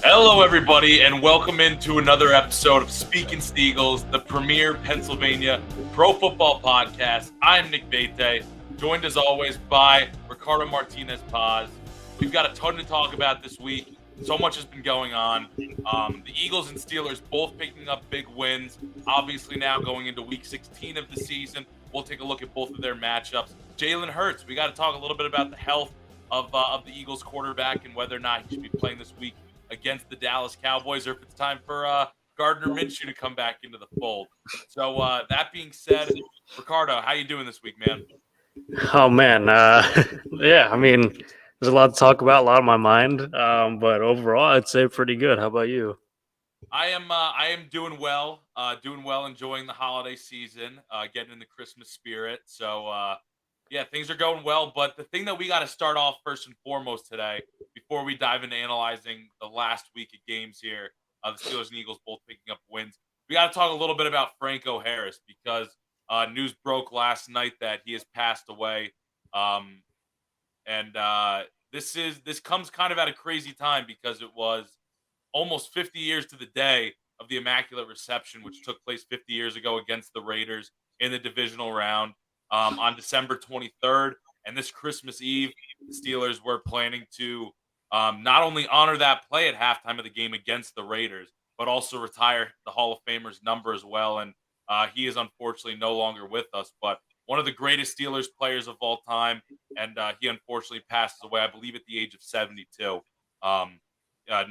Hello, everybody, and welcome into another episode of Speaking Steagles, the premier Pennsylvania pro football podcast. I'm Nick Bate, joined as always by Ricardo Martinez Paz. We've got a ton to talk about this week. So much has been going on. The Eagles and Steelers both picking up big wins. Obviously, now going into Week 16 of the season, we'll take a look at both of their matchups. Jalen Hurts, we got to talk a little bit about the health of the Eagles quarterback and whether or not he should be playing this week against the Dallas Cowboys, or if it's time for Gardner Minshew to come back into the fold. So that being said, Ricardo, how you doing this week, man? Oh man, yeah. I mean, there's a lot to talk about, a lot on my mind. But overall, I'd say pretty good. How about you? I am doing well, enjoying the holiday season, getting in the Christmas spirit. So yeah, things are going well. But the thing that we got to start off first and foremost today, before we dive into analyzing the last week of games here, the Steelers and Eagles both picking up wins, we got to talk a little bit about Franco Harris because news broke last night that he has passed away. And this comes kind of at a crazy time because it was almost 50 years to the day of the Immaculate Reception, which took place 50 years ago against the Raiders in the divisional round on December 23rd. And this Christmas Eve, the Steelers were planning to not only honor that play at halftime of the game against the Raiders, but also retire the Hall of Famer's number as well. And he is unfortunately no longer with us, but one of the greatest Steelers players of all time. And he unfortunately passes away, I believe, at the age of 72.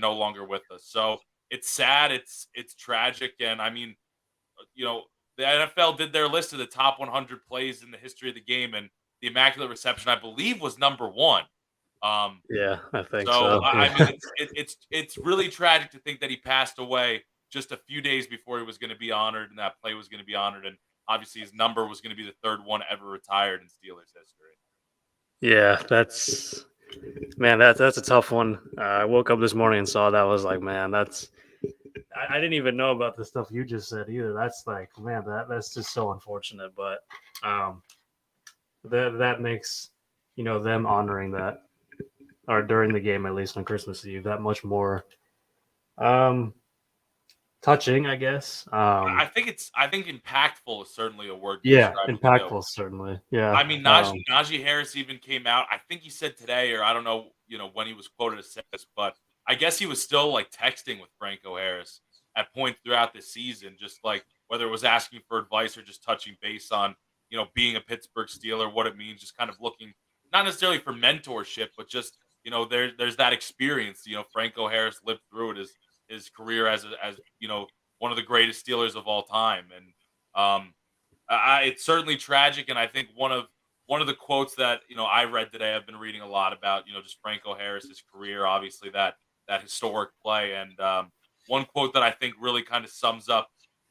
No longer with us. So it's sad. It's tragic. And I mean, the NFL did their list of the top 100 plays in the history of the game, and the Immaculate Reception, I believe, was number one. Yeah, I think So so. I mean, it's really tragic to think that he passed away just a few days before he was going to be honored, and that play was going to be honored, and obviously his number was going to be the third one ever retired in Steelers history. Yeah, that's a tough one. I woke up this morning and saw that. I was like, man, I didn't even know about the stuff you just said either. That's like, man, that's just so unfortunate. But that makes them honoring that, or during the game at least on Christmas Eve, that much more touching, I guess. I think impactful is certainly a word to Yeah, describe it too. impactful, certainly. Yeah. I mean, Najee Harris even came out. I think he said today, or I don't know, when he was quoted as this, but I guess he was still like texting with Franco Harris at points throughout the season, just like whether it was asking for advice or just touching base on, being a Pittsburgh Steeler, what it means, just kind of looking not necessarily for mentorship, but just there's that experience. Franco Harris lived through it his career as one of the greatest Steelers of all time, and it's certainly tragic. And I think one of the quotes that I read today, I've been reading a lot about just Franco Harris's career, obviously that historic play, and one quote that I think really kind of sums up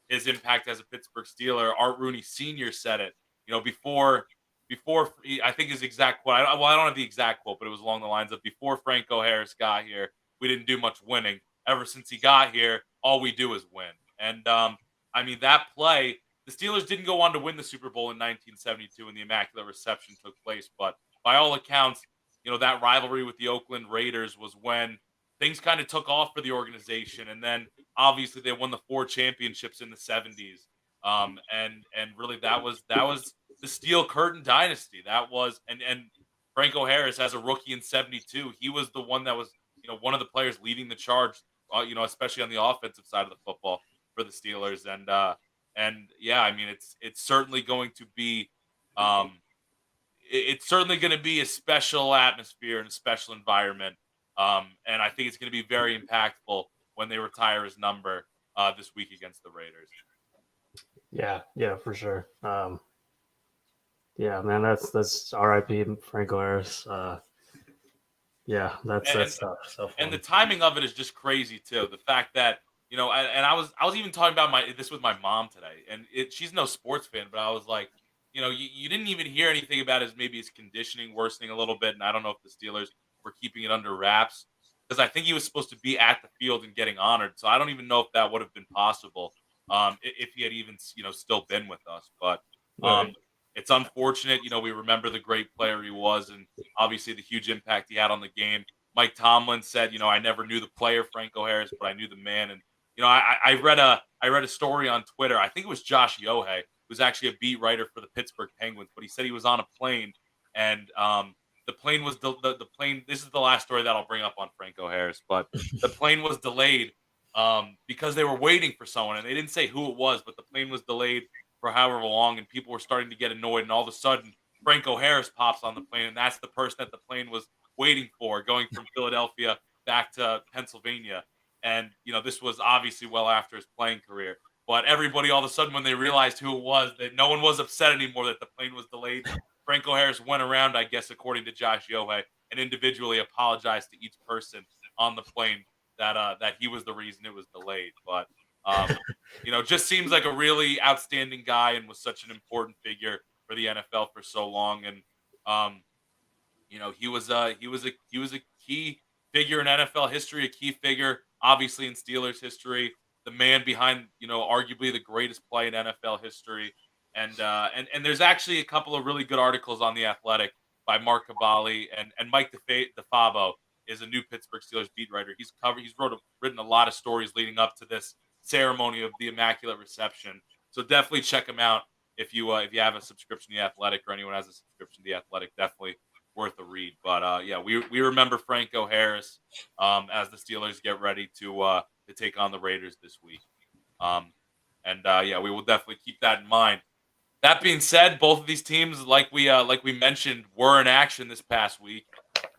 his impact as a Pittsburgh Steeler. Art Rooney Sr. said it, before I think his exact quote. I don't have the exact quote, but it was along the lines of, "Before Franco Harris got here, we didn't do much winning. Ever since he got here, all we do is win." And I mean, that play, the Steelers didn't go on to win the Super Bowl in 1972 when the Immaculate Reception took place, but by all accounts, that rivalry with the Oakland Raiders was when things kind of took off for the organization. And then obviously they won the 4 championships in the 70s. And really that was the Steel Curtain dynasty. That was and Franco Harris, as a rookie in 72, he was the one that was, one of the players leading the charge, especially on the offensive side of the football for the Steelers. And yeah, I mean, it's certainly going to be it's certainly going to be a special atmosphere and a special environment. And I think it's going to be very impactful when they retire his number this week against the Raiders. Yeah, for sure. Yeah, man, that's R.I.P. Franco Harris. Yeah, that's tough. So and the timing of it is just crazy too. The fact that and I was even talking about this with my mom today, and she's no sports fan, but I was like, you didn't even hear anything about his conditioning worsening a little bit, and I don't know if the Steelers were keeping it under wraps because I think he was supposed to be at the field and getting honored. So I don't even know if that would have been possible if he had even still been with us. But right. It's unfortunate. We remember the great player he was, and obviously the huge impact he had on the game. Mike Tomlin said, I never knew the player Franco Harris, but I knew the man. And I read a story on Twitter. I think it was Josh Yohei, who's actually a beat writer for the Pittsburgh Penguins, but he said he was on a plane, and the plane was the plane. This is the last story that I'll bring up on Franco Harris, but the plane was delayed because they were waiting for someone, and they didn't say who it was, but the plane was delayed for however long, and people were starting to get annoyed, and all of a sudden, Franco Harris pops on the plane, and that's the person that the plane was waiting for, going from Philadelphia back to Pennsylvania. And this was obviously well after his playing career. But everybody, all of a sudden, when they realized who it was, that no one was upset anymore that the plane was delayed. Franco Harris went around, I guess, according to Josh Yohei, and individually apologized to each person on the plane that he was the reason it was delayed. But just seems like a really outstanding guy and was such an important figure for the NFL for so long. And he was a key figure in NFL history, a key figure obviously in Steelers history, the man behind arguably the greatest play in NFL history. And there's actually a couple of really good articles on the Athletic by Mark Cavalli and Mike DeFabo is a new Pittsburgh Steelers beat writer. He's written a lot of stories leading up to this ceremony of the Immaculate Reception. So definitely check him out if you have a subscription to the Athletic, or anyone has a subscription to the Athletic. Definitely worth a read. But we remember Franco Harris as the Steelers get ready to take on the Raiders this week. We will definitely keep that in mind. That being said, both of these teams, like we mentioned, were in action this past week.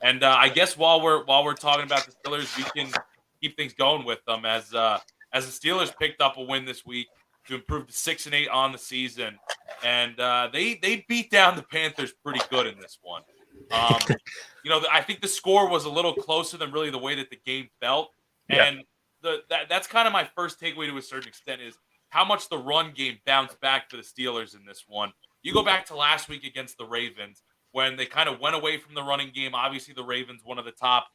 And I guess while we're talking about the Steelers, we can keep things going with them as the Steelers picked up a win this week to improve to 6-8 on the season, and they beat down the Panthers pretty good in this one. I think the score was a little closer than really the way that the game felt, and that's kind of my first takeaway to a certain extent is how much the run game bounced back for the Steelers in this one. You go back to last week against the Ravens when they kind of went away from the running game. Obviously, the Ravens, one of the top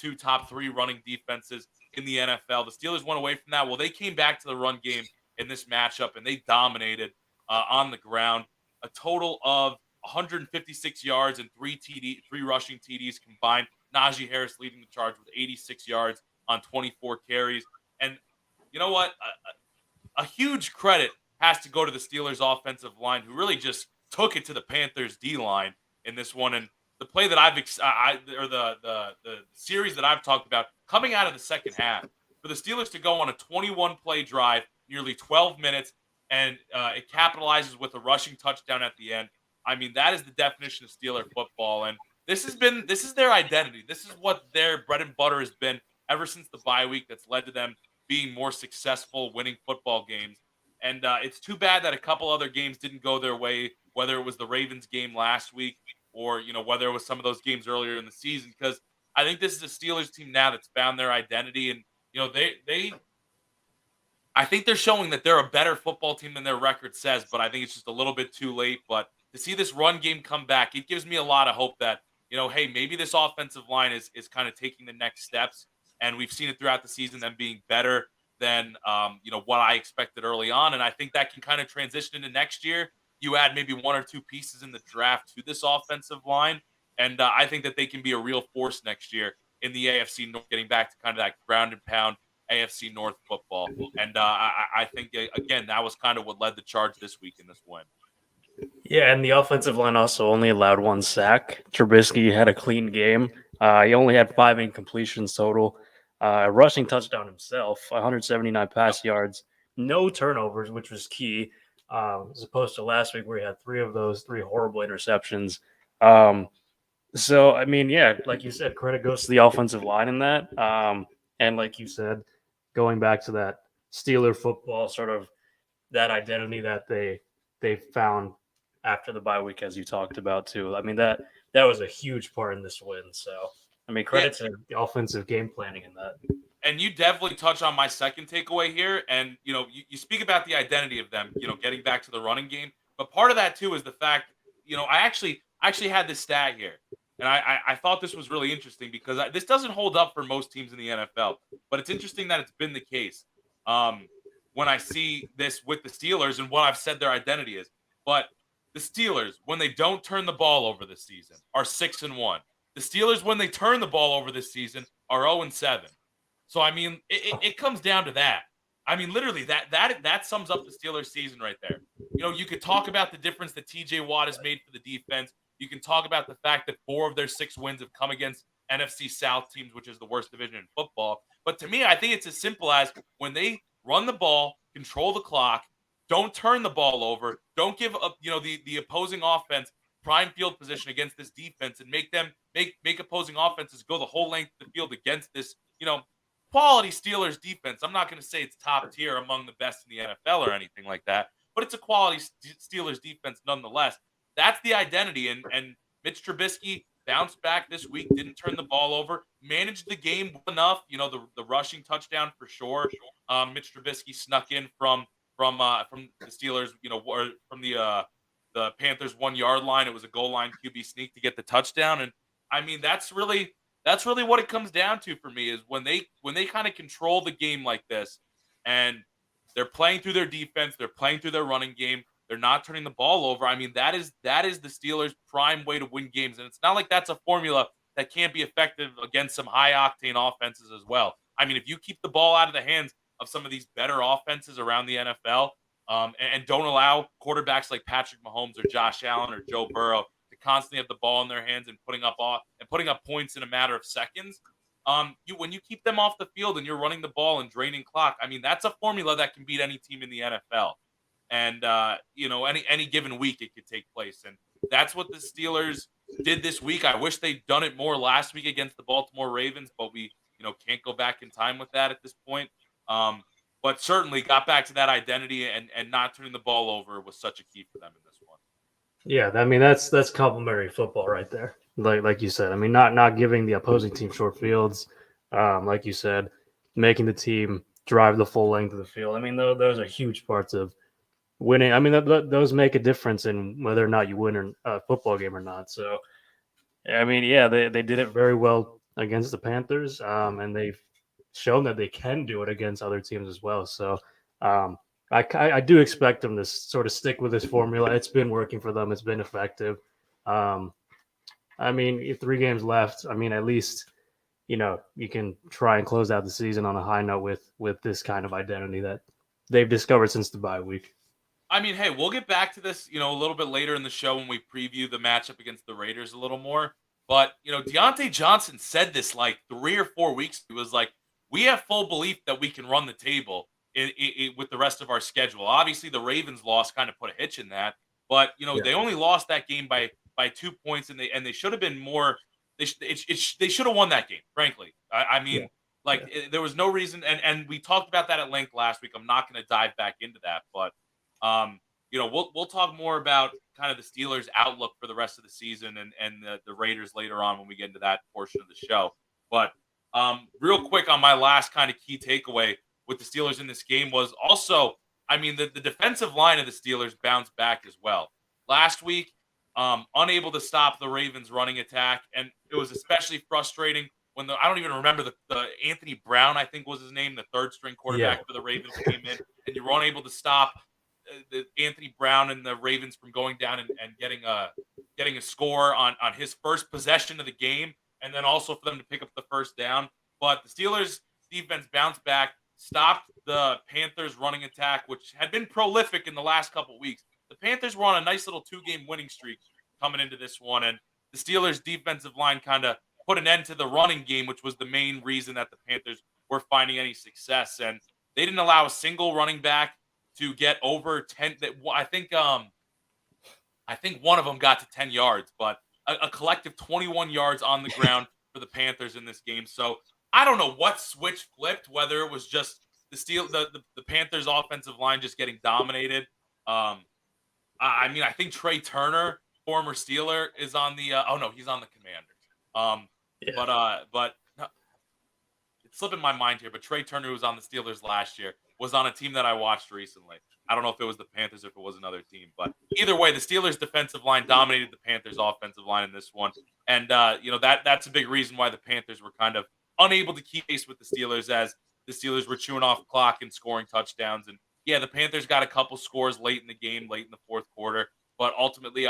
two, top three running defenses in the NFL. The Steelers went away from that. Well, they came back to the run game in this matchup, and they dominated on the ground. A total of 156 yards and three rushing TDs combined. Najee Harris leading the charge with 86 yards on 24 carries. And you know what? A huge credit has to go to the Steelers' offensive line, who really just took it to the Panthers' D line in this one. And the play that the series that I've talked about coming out of the second half, for the Steelers to go on a 21-play drive, nearly 12 minutes, and it capitalizes with a rushing touchdown at the end. I mean, that is the definition of Steeler football, and this is their identity. This is what their bread and butter has been ever since the bye week. That's led to them being more successful, winning football games. And it's too bad that a couple other games didn't go their way, whether it was the Ravens game last week or whether it was some of those games earlier in the season. Because I think this is a Steelers team now that's found their identity, and I think they're showing that they're a better football team than their record says, but I think it's just a little bit too late. But to see this run game come back, it gives me a lot of hope that, hey, maybe this offensive line is kind of taking the next steps. And we've seen it throughout the season, them being better than, what I expected early on. And I think that can kind of transition into next year. You add maybe one or two pieces in the draft to this offensive line. And I think that they can be a real force next year in the AFC North, getting back to kind of that ground and pound AFC North football. And I think, again, that was kind of what led the charge this week in this win. Yeah, and the offensive line also only allowed one sack. Trubisky had a clean game. He only had 5 incompletions total. A rushing touchdown himself, 179 pass yards, no turnovers, which was key, as opposed to last week where he had 3 of those, 3 horrible interceptions. So, I mean, yeah, like you said, credit goes to the offensive line in that. And like you said, going back to that Steeler football, sort of that identity that they found after the bye week, as you talked about too. I mean, that was a huge part in this win. So, I mean, credit to the offensive game planning in that. And you definitely touch on my second takeaway here. And, you speak about the identity of them, getting back to the running game. But part of that, too, is the fact, I actually had this stat here. And I thought this was really interesting because this doesn't hold up for most teams in the NFL. But it's interesting that it's been the case when I see this with the Steelers and what I've said their identity is. But The Steelers, when they don't turn the ball over this season, are 6-1. The Steelers, when they turn the ball over this season, are 0-7. So I mean, it comes down to that. I mean, literally, that sums up the Steelers season right there. You could talk about the difference that TJ Watt has made for the defense. You can talk about the fact that 4 of their 6 wins have come against NFC South teams, which is the worst division in football. But to me, I think it's as simple as when they run the ball, control the clock, don't turn the ball over, don't give up, the opposing offense prime field position against this defense, and make opposing offenses go the whole length of the field against this, quality Steelers defense. I'm not going to say it's top tier among the best in the NFL or anything like that, but it's a quality Steelers defense nonetheless. That's the identity. And Mitch Trubisky bounced back this week, didn't turn the ball over, managed the game enough. The rushing touchdown for sure. Mitch Trubisky snuck in from the Steelers, or from the Panthers 1 yard line. It was a goal line QB sneak to get the touchdown. And I mean, that's really what it comes down to for me, is when they kind of control the game like this, and they're playing through their defense, they're playing through their running game, they're not turning the ball over. I mean, that is the Steelers' prime way to win games. And it's not like that's a formula that can't be effective against some high octane offenses as well. I mean, if you keep the ball out of the hands of some of these better offenses around the NFL, and don't allow quarterbacks like Patrick Mahomes or Josh Allen or Joe Burrow to constantly have the ball in their hands and putting up points in a matter of seconds. When you keep them off the field and you're running the ball and draining clock, I mean, that's a formula that can beat any team in the NFL. And any given week it could take place, and that's what the Steelers did this week. I wish they'd done it more last week against the Baltimore Ravens, but we can't go back in time with that at this point. But certainly got back to that identity, and not turning the ball over was such a key for them in this one. Yeah, I mean that's complimentary football right there. Like you said, I mean not giving the opposing team short fields, like you said, making the team drive the full length of the field. I mean those are huge parts of winning. I mean those make a difference in whether or not you win a football game or not. So I mean, yeah, they did it very well against the Panthers, and they've shown that they can do it against other teams as well. So I do expect them to sort of stick with this formula. It's been working for them. It's been effective. I mean, 3 games left. I mean, at least you can try and close out the season on a high note with this kind of identity that they've discovered since the bye week. I mean, hey, we'll get back to this, a little bit later in the show when we preview the matchup against the Raiders a little more. But, Deontay Johnson said this like 3 or 4 weeks. He was like, we have full belief that we can run the table with the rest of our schedule. Obviously, the Ravens loss kind of put a hitch in that. But, they only lost that game by 2 points, and they should have been more. They should have won that game, frankly. I mean, there was no reason. And we talked about that at length last week. I'm not going to dive back into that. But we'll talk more about kind of the Steelers' outlook for the rest of the season and the Raiders later on when we get into that portion of the show. But real quick on my last kind of key takeaway with the Steelers in this game was also, I mean, the defensive line of the Steelers bounced back as well. Last week, unable to stop the Ravens' running attack, and it was especially frustrating when I don't even remember the Anthony Brown, I think was his name, the third string quarterback for the Ravens came in, and you were unable to stop the Anthony Brown and the Ravens from going down and getting a score on his first possession of the game, and then also for them to pick up the first down. But the Steelers defense bounced back, stopped the Panthers running attack, which had been prolific in the last couple weeks. The Panthers were on a nice little 2-game winning streak coming into this one, and the Steelers defensive line kind of put an end to the running game, which was the main reason that the Panthers were finding any success. And they didn't allow a single running back to get over 10. I think one of them got to 10 yards, but a collective 21 yards on the ground for the Panthers in this game. So I don't know what switch flipped, whether it was just the Panthers offensive line just getting dominated. I mean, I think Trey Turner, former Steeler, is on the he's on the Commanders. But no, it's slipping my mind here, but Trey Turner, who was on the Steelers last year, was on a team that I watched recently. I don't know if it was the Panthers or if it was another team, but either way, the Steelers defensive line dominated the Panthers offensive line in this one. And that's a big reason why the Panthers were kind of unable to keep pace with the Steelers, as the Steelers were chewing off clock and scoring touchdowns. And yeah, the Panthers got a couple scores late in the game, late in the fourth quarter. but ultimately,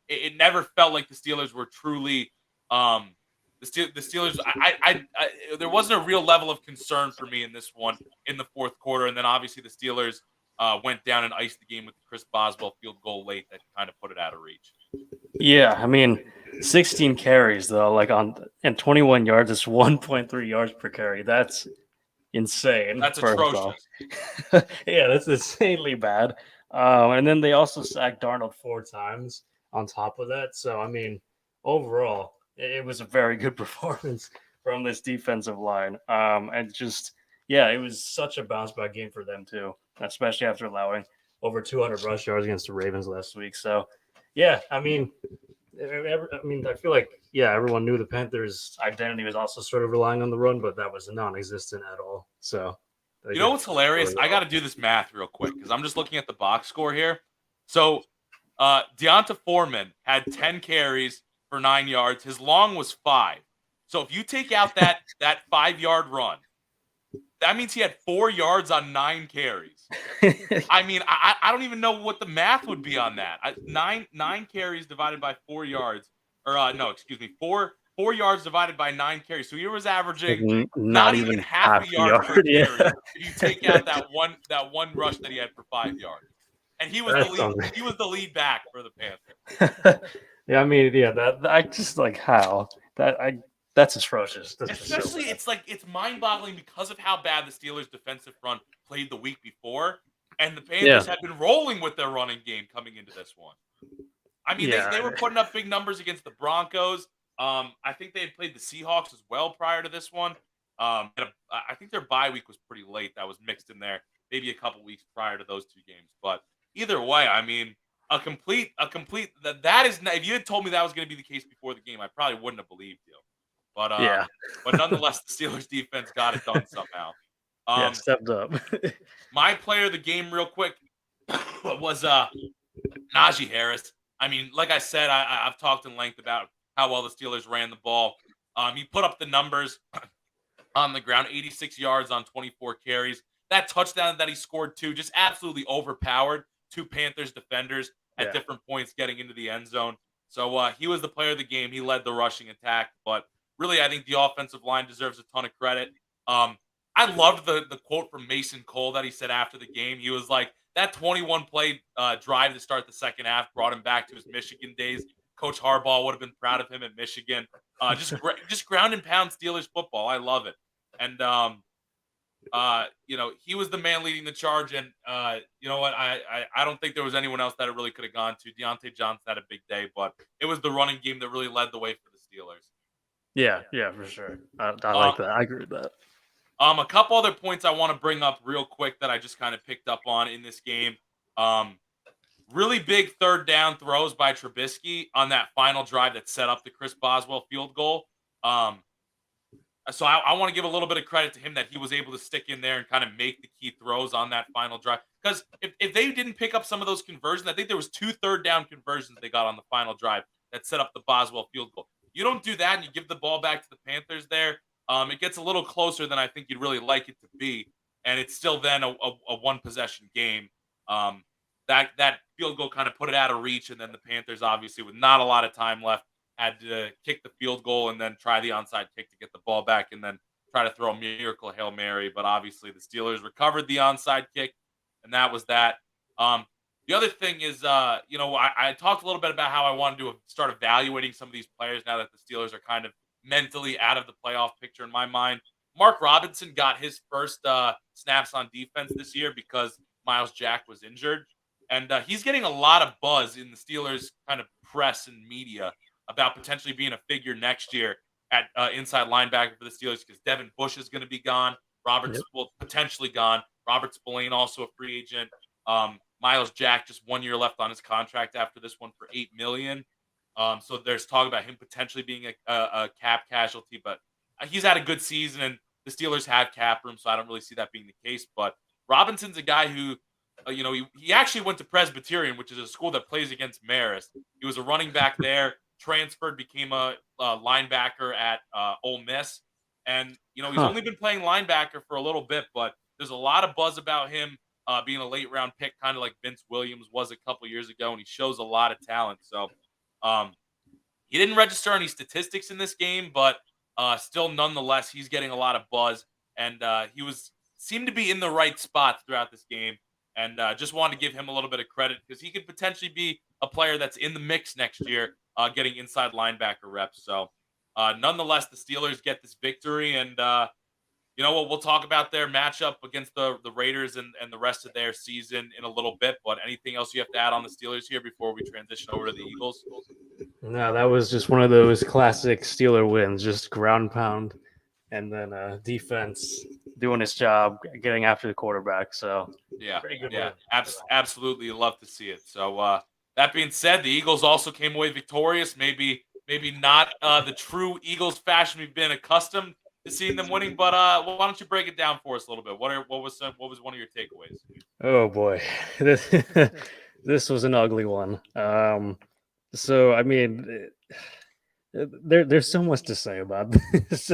it never felt like the Steelers were truly the Steelers. There wasn't a real level of concern for me in this one in the fourth quarter, and then obviously the Steelers went down and iced the game with the Chris Boswell field goal late that kind of put it out of reach. Yeah, I mean, 16 carries though, like on and 21 yards. It's 1.3 yards per carry. That's insane. That's First off, atrocious. yeah, that's insanely bad. And then they also sacked Darnold 4 times on top of that. So I mean, overall, it was a very good performance from this defensive line. And just yeah, it was such a bounce back game for them too, especially after allowing over 200 rush yards against the Ravens last week. So yeah, I mean, I feel like yeah, everyone knew the Panthers' identity was also sort of relying on the run, but that was non-existent at all. So they You know did what's hilarious? really I got well. to do this math real quick because I'm just looking at the box score here. So Deonta Foreman had 10 carries for 9 yards. His long was 5. So if you take out that 5 yard run, that means he had 4 yards on 9 carries. I mean, I don't even know what the math would be on that. Nine carries divided by 4 yards, or no, excuse me, four yards divided by 9 carries. So he was Like averaging not not even even half half a a yard per yard. carry Yeah, if you take out that one rush that he had for 5 yards. And he was the that's lead. unreal. He was the lead back for the Panthers. Yeah, I mean, yeah, that I just like how that I that's atrocious. That's just so Especially, bad. it's like it's mind-boggling because of how bad the Steelers' defensive front played the week before, and the Yeah, Panthers had been rolling with their running game coming into this one. I mean, they yeah, were putting up big numbers against the Broncos. I think they had played the Seahawks as well prior to this one. I think their bye week was pretty late. That was mixed in there, maybe a couple weeks prior to those two games. But either way, I mean, that is. If you had told me that was going to be the case before the game, I probably wouldn't have believed you. But yeah, nonetheless, the Steelers defense got it done somehow. yeah. Um, Stepped up. my player of the game, real quick, was Najee Harris. I mean, like I said, I've talked in length about how well the Steelers ran the ball. He put up the numbers on the ground, 86 yards on 24 carries. That touchdown that he scored too, just absolutely overpowered two Panthers defenders at Yeah, different points getting into the end zone. So he was the player of the game. He led the rushing attack, but really, I think the offensive line deserves a ton of credit. Um, I loved the quote from Mason Cole that he said after the game. He was like, that 21 play drive to start the second half brought him back to his Michigan days. Coach Harbaugh would have been proud of him at Michigan. Just ground and pound Steelers football. I love it. And he was the man leading the charge. And you know what? I don't think there was anyone else that it really could have gone to. Deontay Johnson had a big day, but it was the running game that really led the way for the Steelers. yeah, yeah, for sure. I Um, like that. I agree with that. a couple other points I want to bring up real quick that I just kind of picked up on in this game. Um, Really big third down throws by Trubisky on that final drive that set up the Chris Boswell field goal. Um, so I want to give a little bit of credit to him that he was able to stick in there and kind of make the key throws on that final drive. Because if they didn't pick up some of those conversions, I think there was 2 third down conversions they got on the final drive that set up the Boswell field goal. You don't do that and you give the ball back to the Panthers there. It gets a little closer than I think you'd really like it to be, and it's still then a one possession game. That field goal kind of put it out of reach, and then the Panthers, obviously with not a lot of time left, had to kick the field goal and then try the onside kick to get the ball back and then try to throw a miracle Hail Mary. But obviously the Steelers recovered the onside kick, and that was that. The other thing is, I talked a little bit about how I wanted to start evaluating some of these players now that the Steelers are kind of mentally out of the playoff picture in my mind. Mark Robinson got his first snaps on defense this year because Miles Jack was injured. And he's getting a lot of buzz in the Steelers kind of press and media about potentially being a figure next year at inside linebacker for the Steelers because Devin Bush is going to be gone. Yep. Potentially gone. Robert Spillane also a free agent. Miles Jack just 1 year left on his contract after this one for $8 million. So there's talk about him potentially being a cap casualty, but he's had a good season and the Steelers have cap room, so I don't really see that being the case. But Robinson's a guy who he actually went to Presbyterian, which is a school that plays against Marist. He was a running back there, transferred, became a linebacker at Ole Miss. And, he's Huh. only been playing linebacker for a little bit, but there's a lot of buzz about him being a late round pick, kind of like Vince Williams was a couple years ago, and he shows a lot of talent. So um, he didn't register any statistics in this game, but still, nonetheless, he's getting a lot of buzz, and he was seemed to be in the right spot throughout this game. And just wanted to give him a little bit of credit because he could potentially be a player that's in the mix next year, getting inside linebacker reps. So, nonetheless, the Steelers get this victory, and you know what? We'll talk about their matchup against the Raiders and the rest of their season in a little bit. But anything else you have to add on the Steelers here before we transition over to the Eagles? No, that was just one of those classic Steeler wins, just ground pound, and then defense doing its job, getting after the quarterback. So Yeah, pretty good yeah, win. absolutely, love to see it. So that being said, the Eagles also came away victorious. Maybe not the true Eagles fashion we've been accustomed to seeing them winning, but why don't you break it down for us a little bit? What was one of your takeaways? Oh boy, this this was an ugly one. So I mean, there's so much to say about this,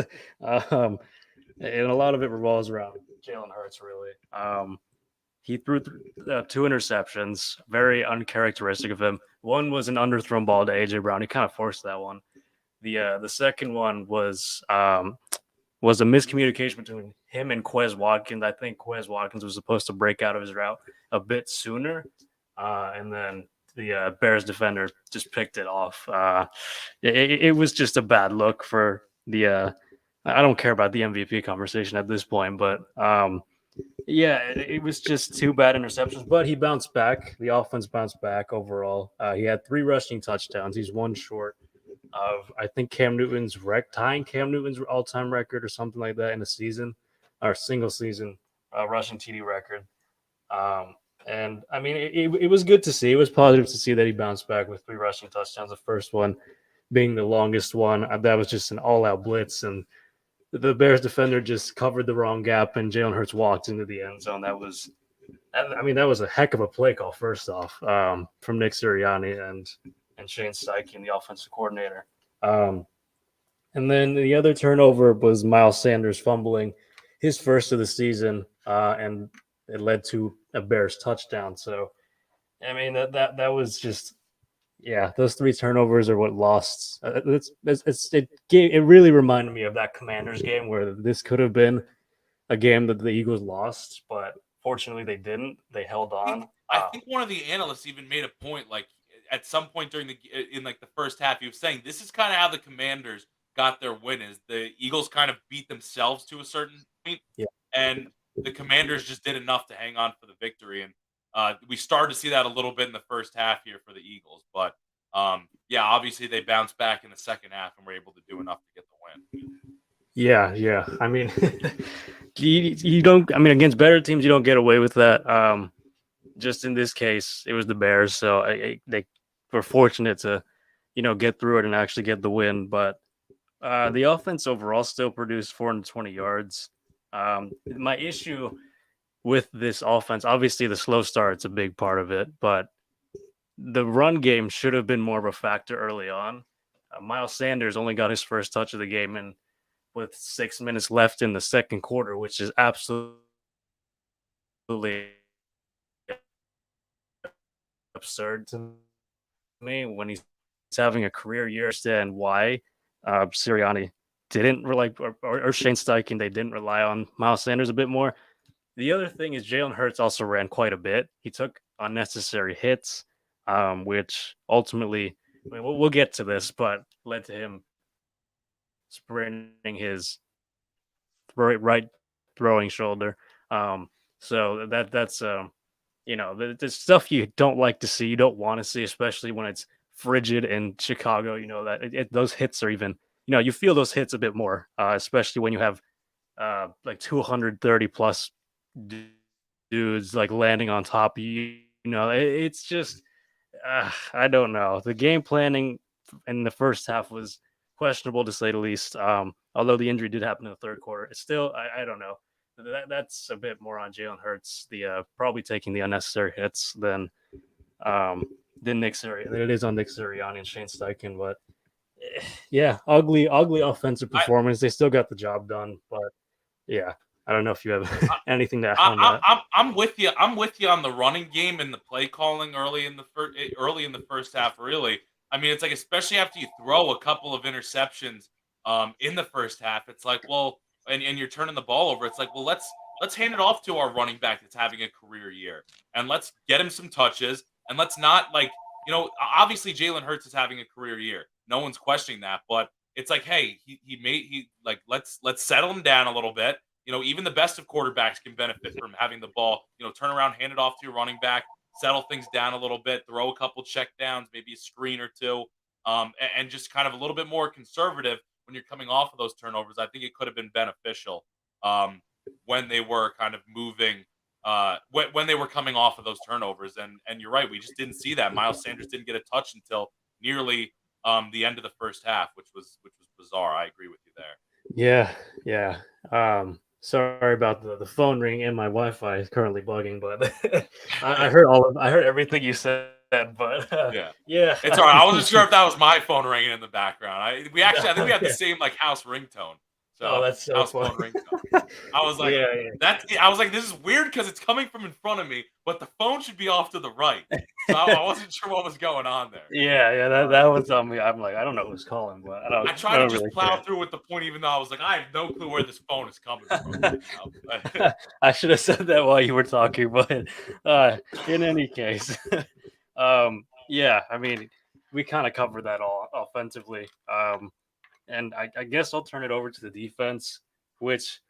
and a lot of it revolves around Jalen Hurts. Really, he threw two interceptions, very uncharacteristic of him. One was an underthrown ball to AJ Brown. He kind of forced that one. The second one was a miscommunication between him and Quez Watkins. I think Quez Watkins was supposed to break out of his route a bit sooner, and then the Bears defender just picked it off. It was just a bad look for the. I don't care about the MVP conversation at this point, but yeah, it was just two bad interceptions. But he bounced back. The offense bounced back overall. He had 3 rushing touchdowns. He's one short of I think tying Cam Newton's all-time record or something like that in a season or single season rushing TD record. And I mean, it was good to see. It was positive to see that he bounced back with 3 rushing touchdowns. The first one being the longest one. That was just an all-out blitz, and the Bears defender just covered the wrong gap, and Jalen Hurts walked into the end zone. I mean, that was a heck of a play call. First off, from Nick Sirianni and Shane Steichen, the offensive coordinator. And then the other turnover was Miles Sanders fumbling his first of the season, and it led to a Bears touchdown. So, I mean, that was just, yeah, those 3 turnovers are what lost. It really reminded me of that Commanders game where this could have been a game that the Eagles lost, but fortunately they didn't. They held on. I think one of the analysts even made a point, like at some point during in like the first half, he was saying this is kind of how the Commanders got their win. Is the Eagles kind of beat themselves to a certain point, Yeah. and the Commanders just did enough to hang on for the victory. And we started to see that a little bit in the first half here for the Eagles, but yeah, obviously they bounced back in the second half and were able to do enough to get the win. Yeah. I mean, you don't. I mean, against better teams, you don't get away with that. Just in this case, it was the Bears, so they were fortunate to, get through it and actually get the win. But the offense overall still produced 420 yards. My issue with this offense, obviously, the slow start's a big part of it, but the run game should have been more of a factor early on. Miles Sanders only got his first touch of the game, and with 6 minutes left in the second quarter, which is absolutely absurd to me when he's having a career year. And why Sirianni didn't rely or Shane Steichen, they didn't rely on Miles Sanders a bit more. The other thing is Jalen Hurts also ran quite a bit. He took unnecessary hits, which ultimately, I mean, we'll get to this, but led to him spraining his right throwing shoulder. So that's the stuff you don't like to see, you don't want to see, especially when it's frigid in Chicago. You know that those hits are even, you feel those hits a bit more, especially when you have like 230 plus dudes like landing on top of you. It's just I don't know. The game planning in the first half was questionable to say the least. Although the injury did happen in the third quarter, it's still I don't know. That's a bit more on Jalen Hurts, the probably taking the unnecessary hits than Nick Sirianni. It is on Nick Sirianni and Shane Steichen, but yeah, ugly offensive performance. They still got the job done, but yeah. I don't know if you have I, anything to add on I, that. I'm with you. I'm with you on the running game and the play calling early in the first half. Really, I mean, it's like especially after you throw a couple of interceptions in the first half, it's like, well, and you're turning the ball over. It's like, well, let's hand it off to our running back that's having a career year, and let's get him some touches, and let's not like obviously Jalen Hurts is having a career year. No one's questioning that, but it's like, hey, he like let's settle him down a little bit. Even the best of quarterbacks can benefit from having the ball, turn around, hand it off to your running back, settle things down a little bit, throw a couple check downs, maybe a screen or two, and just kind of a little bit more conservative when you're coming off of those turnovers. I think it could have been beneficial when they were kind of moving, when they were coming off of those turnovers. And you're right, we just didn't see that. Miles Sanders didn't get a touch until nearly the end of the first half, which was bizarre. I agree with you there. Yeah, yeah. Sorry about the phone ringing and my Wi-Fi is currently bugging, but I heard everything you said, but Yeah. yeah, It's all right. I wasn't sure if that was my phone ringing in the background. I think we had the yeah. same like house ringtone. Oh, So that's so house funny. phone ringtone. I was like, Yeah, yeah, I was like, this is weird because it's coming from in front of me, but the phone should be off to the right. So I wasn't sure what was going on there. yeah, yeah. That was on me. I'm like, I don't know who's calling, but I I tried to don't just really plow care. through with the point, even though I was like, I have no clue where this phone is coming from right now. But I should have said that while you were talking, but in any case, yeah. I mean, we kind of covered that all offensively. And I guess I'll turn it over to the defense, which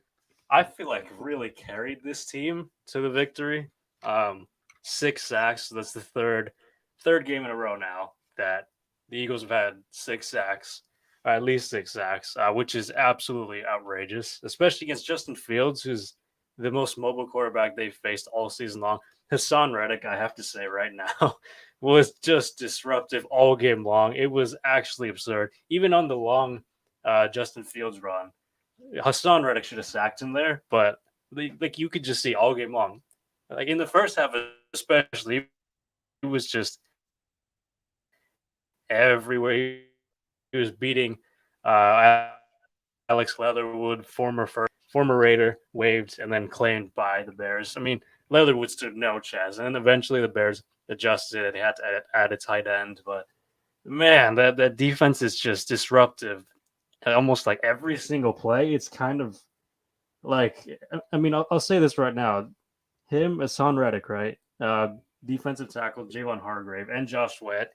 I feel like really carried this team to the victory. Um, 6 sacks. That's the third game in a row now that the Eagles have had 6 sacks, or at least 6 sacks, which is absolutely outrageous, especially against Justin Fields, who's the most mobile quarterback they've faced all season long. Hassan Reddick, I have to say right now, was just disruptive all game long. It was actually absurd. Even on the long Justin Fields run, Hassan Reddick should have sacked him there, but like you could just see all game long, like in the first half especially, it was just everywhere. He was beating uh, Alex Leatherwood, former Raider, waived and then claimed by the Bears. I mean, Leatherwood stood no chance, and then eventually the Bears adjusted it. They had to add a tight end, but man, that defense is just disruptive. Almost like every single play, it's kind of like, I mean, I'll say this right now: him, Hassan Reddick, right? Defensive tackle Jalen Hargrave and Josh Sweat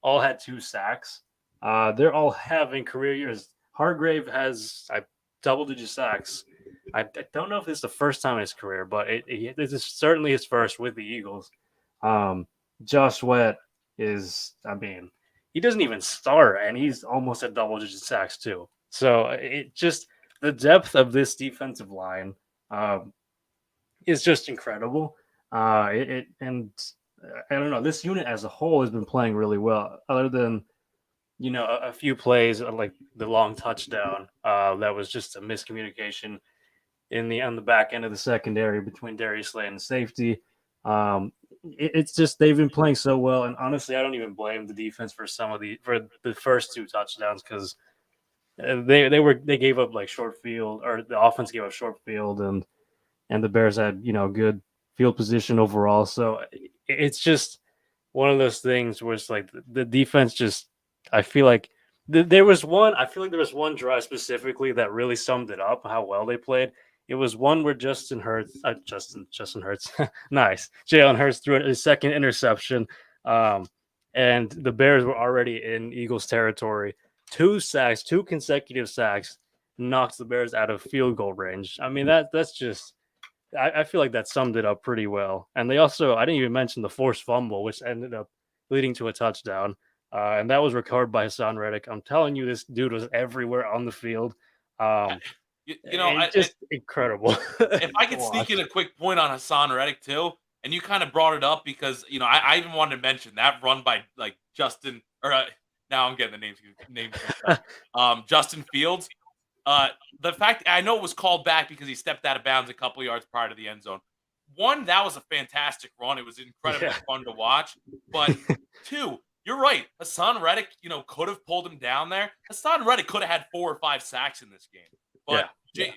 all had 2 sacks. They're all having career years. Hargrave has double-digit sacks. I don't know if this is the first time in his career, but this is certainly his first with the Eagles. Um, Josh Sweat is, I mean, he doesn't even start, and he's almost at double-digit sacks too. So it just the depth of this defensive line um, is just incredible. And I don't know, this unit as a whole has been playing really well, other than a few plays like the long touchdown that was just a miscommunication on the back end of the secondary between Darius Slay and the safety. It's just they've been playing so well, and honestly, I don't even blame the defense for the first 2 touchdowns because they gave up like short field, or the offense gave up short field, and the Bears had good field position overall. So it's just one of those things where it's like the defense just. I feel like there was one. I feel like there was one drive specifically that really summed it up how well they played. It was one where Justin Hurts, nice. Jalen Hurts threw his second interception, um, and the Bears were already in Eagles territory. 2 sacks, 2 consecutive sacks, knocks the Bears out of field goal range. I mean that's just I feel like that summed it up pretty well. And they also, I didn't even mention the forced fumble, which ended up leading to a touchdown. And that was recovered by Hassan Reddick. I'm telling you, this dude was everywhere on the field. I, Um, just incredible if I to could sneak in watch. a quick point on Hassan Reddick too, and you kind of brought it up because I even wanted to mention that run by like Justin or now I'm getting the names mixed up. Justin Fields. Uh, the fact I know it was called back because he stepped out of bounds a couple yards prior to the end zone. One, that was a fantastic run. It was incredibly Yeah. fun to watch. But two, you're right. Hassan Reddick, could have pulled him down there. Hassan Reddick could have had 4 or 5 sacks in this game. But Yeah.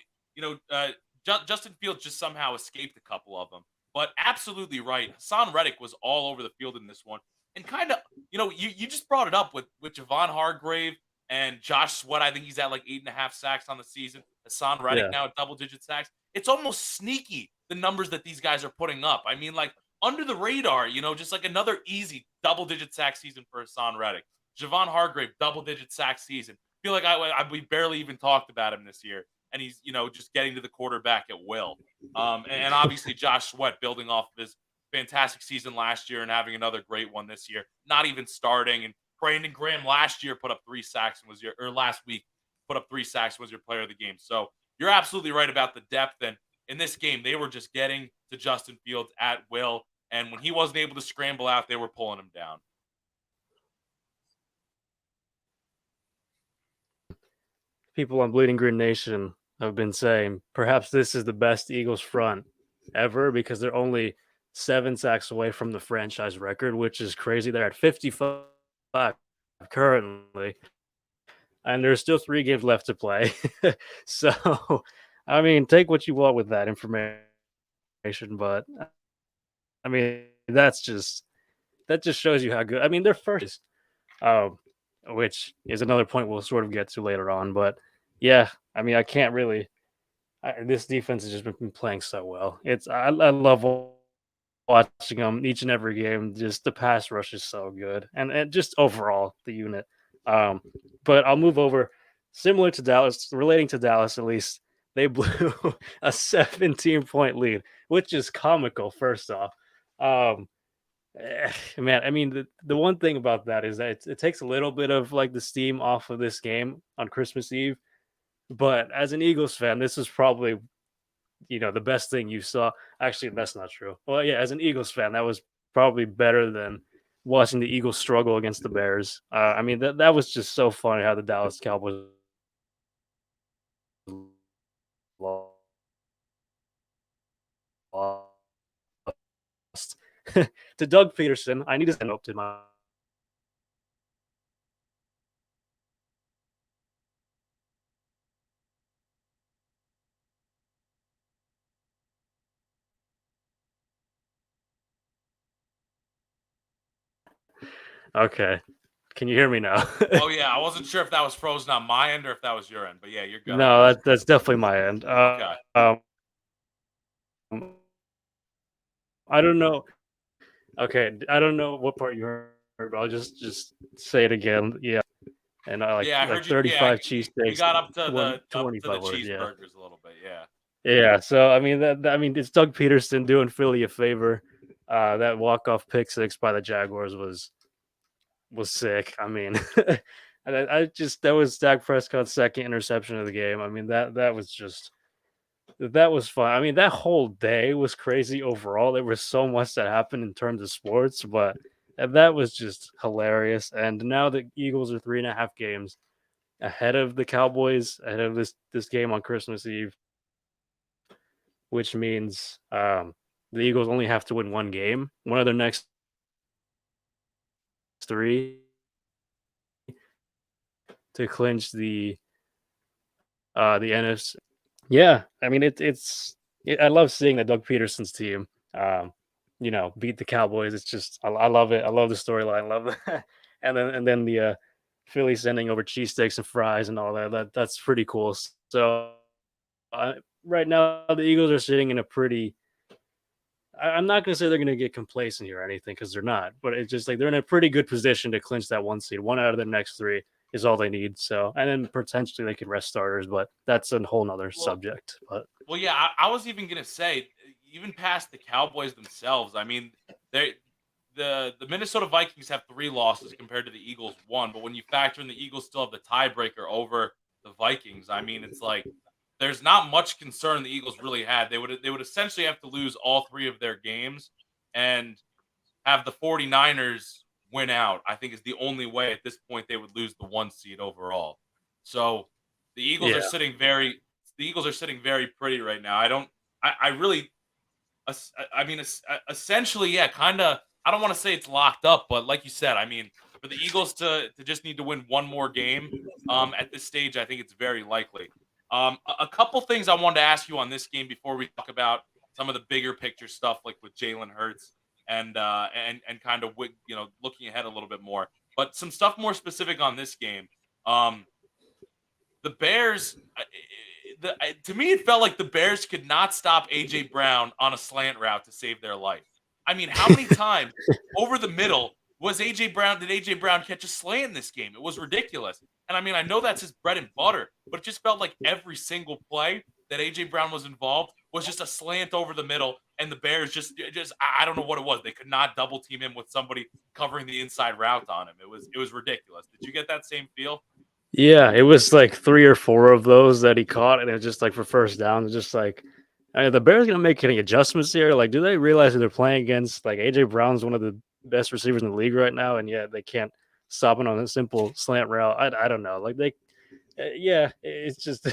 Yeah. Justin Fields just somehow escaped a couple of them. But absolutely right. Hassan Reddick was all over the field in this one. And kind of, you just brought it up with Javon Hargrave and Josh Sweat. I think he's at like 8.5 sacks on the season. Hassan Reddick Yeah. now at double-digit sacks. It's almost sneaky, the numbers that these guys are putting up. I mean, like, under the radar, just like another easy double-digit sack season for Hassan Reddick. Javon Hargrave, double-digit sack season. Feel like we barely even talked about him this year, and he's just getting to the quarterback at will. And obviously Josh Sweat building off of his fantastic season last year and having another great one this year, not even starting. And Brandon Graham last year put up 3 sacks and last week put up 3 sacks and was your player of the game. So you're absolutely right about the depth. And in this game, they were just getting to Justin Fields at will. And when he wasn't able to scramble out, they were pulling him down. People on Bleeding Green Nation have been saying perhaps this is the best Eagles front ever because they're only 7 sacks away from the franchise record, which is crazy. They're at 55 currently, and there's still 3 games left to play. So, I mean, take what you want with that information, but I mean, that just shows you how good. I mean, they're first, which is another point we'll sort of get to later on. But yeah, I mean, I can't really. This defense has just been playing so well. I love watching them each and every game. Just the pass rush is so good, and just overall the unit. But I'll move over. Similar to Dallas, relating to Dallas at least, they blew a 17-point lead, which is comical. First off, man, I mean the one thing about that is that it takes a little bit of like the steam off of this game on Christmas Eve. But as an Eagles fan, this is probably the best thing you saw. Actually, that's not true. Well, yeah, as an Eagles fan, that was probably better than watching the Eagles struggle against the Bears. I mean, that was just so funny how the Dallas Cowboys lost to Doug Peterson. I need to send up to my. Okay, can you hear me now? Oh yeah, I wasn't sure if that was frozen on my end or if that was your end, but yeah, you're good. No, that's definitely my end. Okay. I don't know. Okay, I don't know what part you heard, but I'll just say it again. Yeah, and I Yeah, I heard you. Yeah, 35 we cheesesteaks, got up to the 25 words. Yeah, cheeseburgers a little bit. Yeah. yeah. So I mean I mean it's Doug Peterson doing Philly a favor. That walk off pick six by the Jaguars was sick. I mean, and I just that was Dak Prescott's second interception of the game. I mean that was fun. I mean, that whole day was crazy overall. There was so much that happened in terms of sports, but that was just hilarious. And now the Eagles are 3.5 games ahead of the Cowboys, ahead of this game on Christmas Eve, which means the Eagles only have to win one game, one of their next 3 to clinch the NFC. Yeah, I mean I love seeing that Doug Peterson's team, beat the Cowboys. It's just I love it. I love the storyline. I love that, and then the Philly sending over cheesesteaks and fries and all that. That's pretty cool. So right now the Eagles are sitting in a pretty. I'm not going to say they're going to get complacent here or anything because they're not, but it's just like they're in a pretty good position to clinch that 1 seed. 1 out of the next 3 is all they need. So, and then potentially they can rest starters, but that's a whole nother subject. But yeah, I was even gonna say, even past the Cowboys themselves. I mean, the Minnesota Vikings have 3 losses compared to the Eagles 1, but when you factor in the Eagles still have the tiebreaker over the Vikings, I mean, it's like there's not much concern the Eagles really had. They would essentially have to lose all 3 of their games and have the 49ers win out. I think is the only way at this point they would lose the 1 seed overall. So the Eagles are sitting very pretty right now. I really I mean essentially yeah, kind of I don't want to say it's locked up, but like you said, I mean for the Eagles to just need to win one more game at this stage, I think it's very likely. A couple things I wanted to ask you on this game before we talk about some of the bigger picture stuff, like with Jalen Hurts and kind of looking ahead a little bit more. But some stuff more specific on this game. Um, the Bears, to me, it felt like the Bears could not stop AJ Brown on a slant route to save their life. I mean, how many times over the middle was AJ Brown? Did AJ Brown catch a slant in this game? It was ridiculous. And I mean, I know that's his bread and butter, but it just felt like every single play that AJ Brown was involved was just a slant over the middle, and the Bears just I don't know what it was. They could not double team him with somebody covering the inside route on him. It was ridiculous. Did you get that same feel? Yeah, it was like 3 or 4 of those that he caught, and it was just like for first down. It's just like, are the Bears gonna make any adjustments here? Like, do they realize that they're playing against like AJ Brown's one of the best receivers in the league right now, and yet they can't stop him on a simple slant route? I don't know. Like yeah, it's just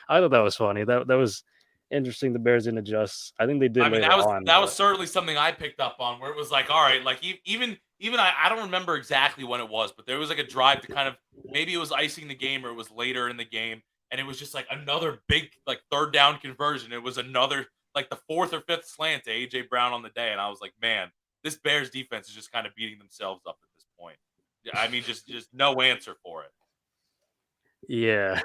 I thought that was funny. That was interesting. The Bears didn't adjust. I think they did I mean, later on. that was certainly something I picked up on, where it was like, all right, like even I don't remember exactly when it was, but there was like a drive to kind of, maybe it was icing the game or it was later in the game, and it was just like another big like third down conversion. It was another like the fourth or fifth slant to AJ Brown on the day, and I was like, man, this Bears defense is just kind of beating themselves up at this point. I mean, just no answer for it. Yeah,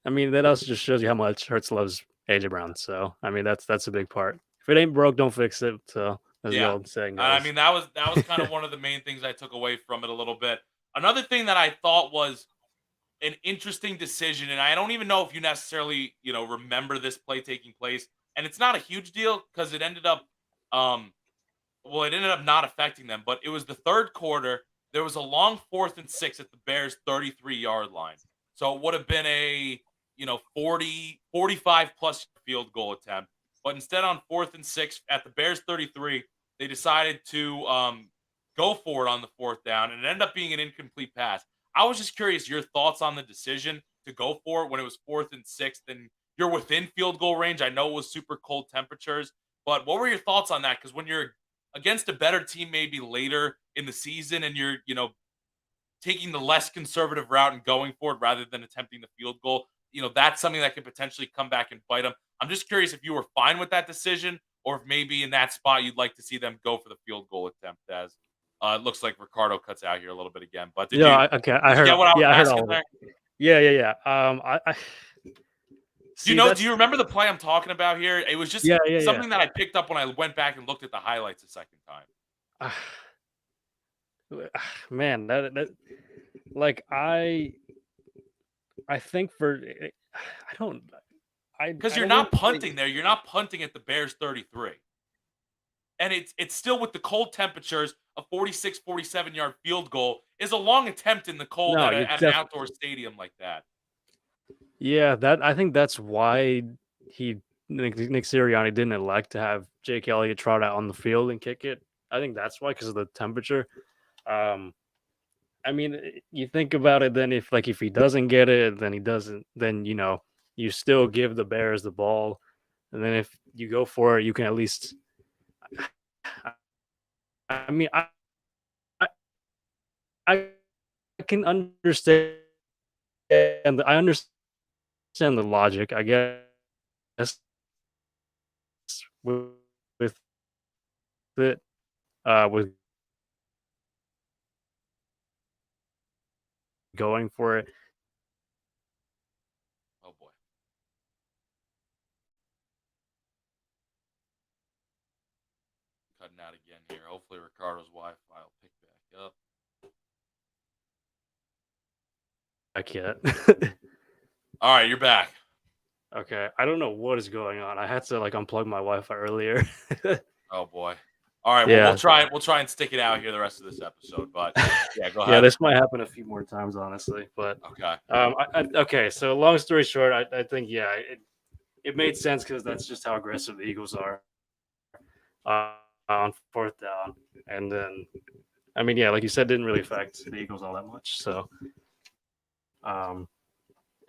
I mean that also just shows you how much Hurts loves AJ Brown. So I mean that's a big part. If it ain't broke, don't fix it. So as the Yeah. old saying I goes. mean, that was kind of one of the main things I took away from it a little bit. Another thing that I thought was an interesting decision, and I don't even know if you necessarily, remember this play taking place, and it's not a huge deal because it ended up, um, well, it ended up not affecting them, but it was the third quarter. There was a long 4th and 6 at the Bears' 33-yard line. So it would have been a, 45 plus field goal attempt. But instead, on 4th and 6 at the Bears' 33, they decided to go for it on the fourth down, and it ended up being an incomplete pass. I was just curious your thoughts on the decision to go for it when it was 4th and 6, and you're within field goal range. I know it was super cold temperatures, but what were your thoughts on that? Because when you're against a better team maybe later in the season and you're, taking the less conservative route and going for it rather than attempting the field goal, that's something that could potentially come back and bite them. I'm just curious if you were fine with that decision or if maybe in that spot you'd like to see them go for the field goal attempt as it looks like Ricardo cuts out here a little bit again. But Yeah, okay. I did you heard. get what I was Yeah, I heard asking all of there? it. Yeah. I see. Do you remember the play I'm talking about here? It was just Yeah. something that I picked up when I went back and looked at the highlights a second time. Man, that like I think for I don't Because I you're don't want not to say punting there. You're not punting at the Bears 33. And it's still with the cold temperatures, a 46, 47-yard field goal is a long attempt in the cold no, at, you at an def outdoor stadium like that. yeah, that I think that's why he Nick Sirianni didn't elect to have Jake Elliott trot out on the field and kick it. I think that's why, because of the temperature. Um, I mean, you think about it, then if he doesn't get it, then he doesn't, then you still give the Bears the ball, and then if you go for it, you can at least. I mean, I, I can understand, I understand the logic, I guess, with, with it, with going for it. Oh boy. Cutting out again here. Hopefully Ricardo's Wi-Fi will pick back up. I can't. All right, you're back. Okay, I don't know what is going on. I had to like unplug my Wi-Fi earlier. Oh boy. All right, well Yeah, we'll try and stick it out here the rest of this episode. But yeah, go yeah, ahead. this might happen a few more times, honestly. But Okay. okay. So long story short, I think it made sense because that's just how aggressive the Eagles are on fourth down, and then I mean, yeah, like you said, didn't really affect the Eagles all that much. So, um,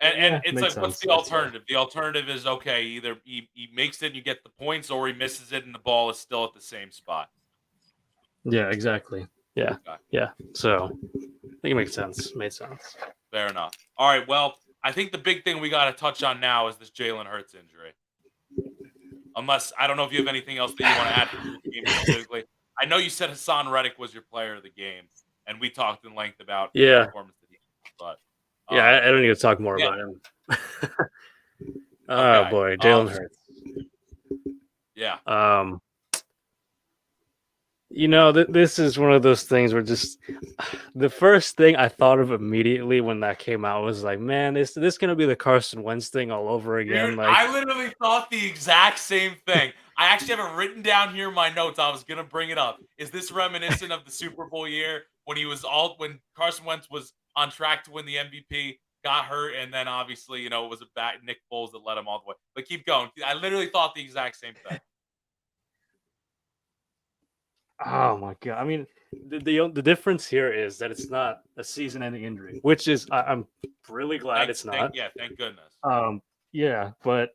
And yeah, it's makes like, what's sense. the alternative? The alternative is okay, either he makes it and you get the points, or he misses it and the ball is still at the same spot. Yeah, exactly. Yeah, Okay. yeah. So I think it makes sense. Made sense. Fair enough. All right. Well, I think the big thing we got to touch on now is this Jalen Hurts injury. Unless I don't know if you have anything else that you want to add from this game specifically. I know you said Hassan Reddick was your player of the game, and we talked in length about the Yeah, performance that he had. But yeah. I don't need to talk more yeah, about him. Oh okay. boy, Jalen Hurts. Yeah, Um, this is one of those things where just the first thing I thought of immediately when that came out was like, man, this gonna be the Carson Wentz thing all over again. dude, Like, I literally thought the exact same thing. I actually have it written down here in my notes. I was gonna bring it up. Is this reminiscent of the Super Bowl year when Carson Wentz was on track to win the MVP, got hurt, and then obviously it was a bad Nick Foles that led him all the way. But keep going. I literally thought the exact same thing. oh my god. I mean, the difference here is that it's not a season-ending injury, which is I'm really glad it's not. Thank goodness. Yeah, but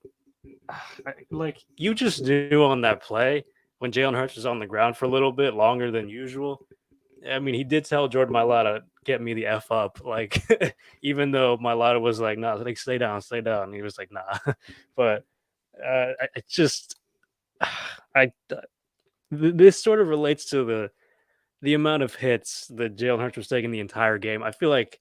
like you just knew on that play when Jalen Hurts was on the ground for a little bit longer than usual. I mean, he did tell Jordan Mailata, "Get me the f up," like even though Mailata was like, "No, like stay down, stay down." And he was like, "Nah," but I just I this sort of relates to the amount of hits that Jalen Hurts was taking the entire game. I feel like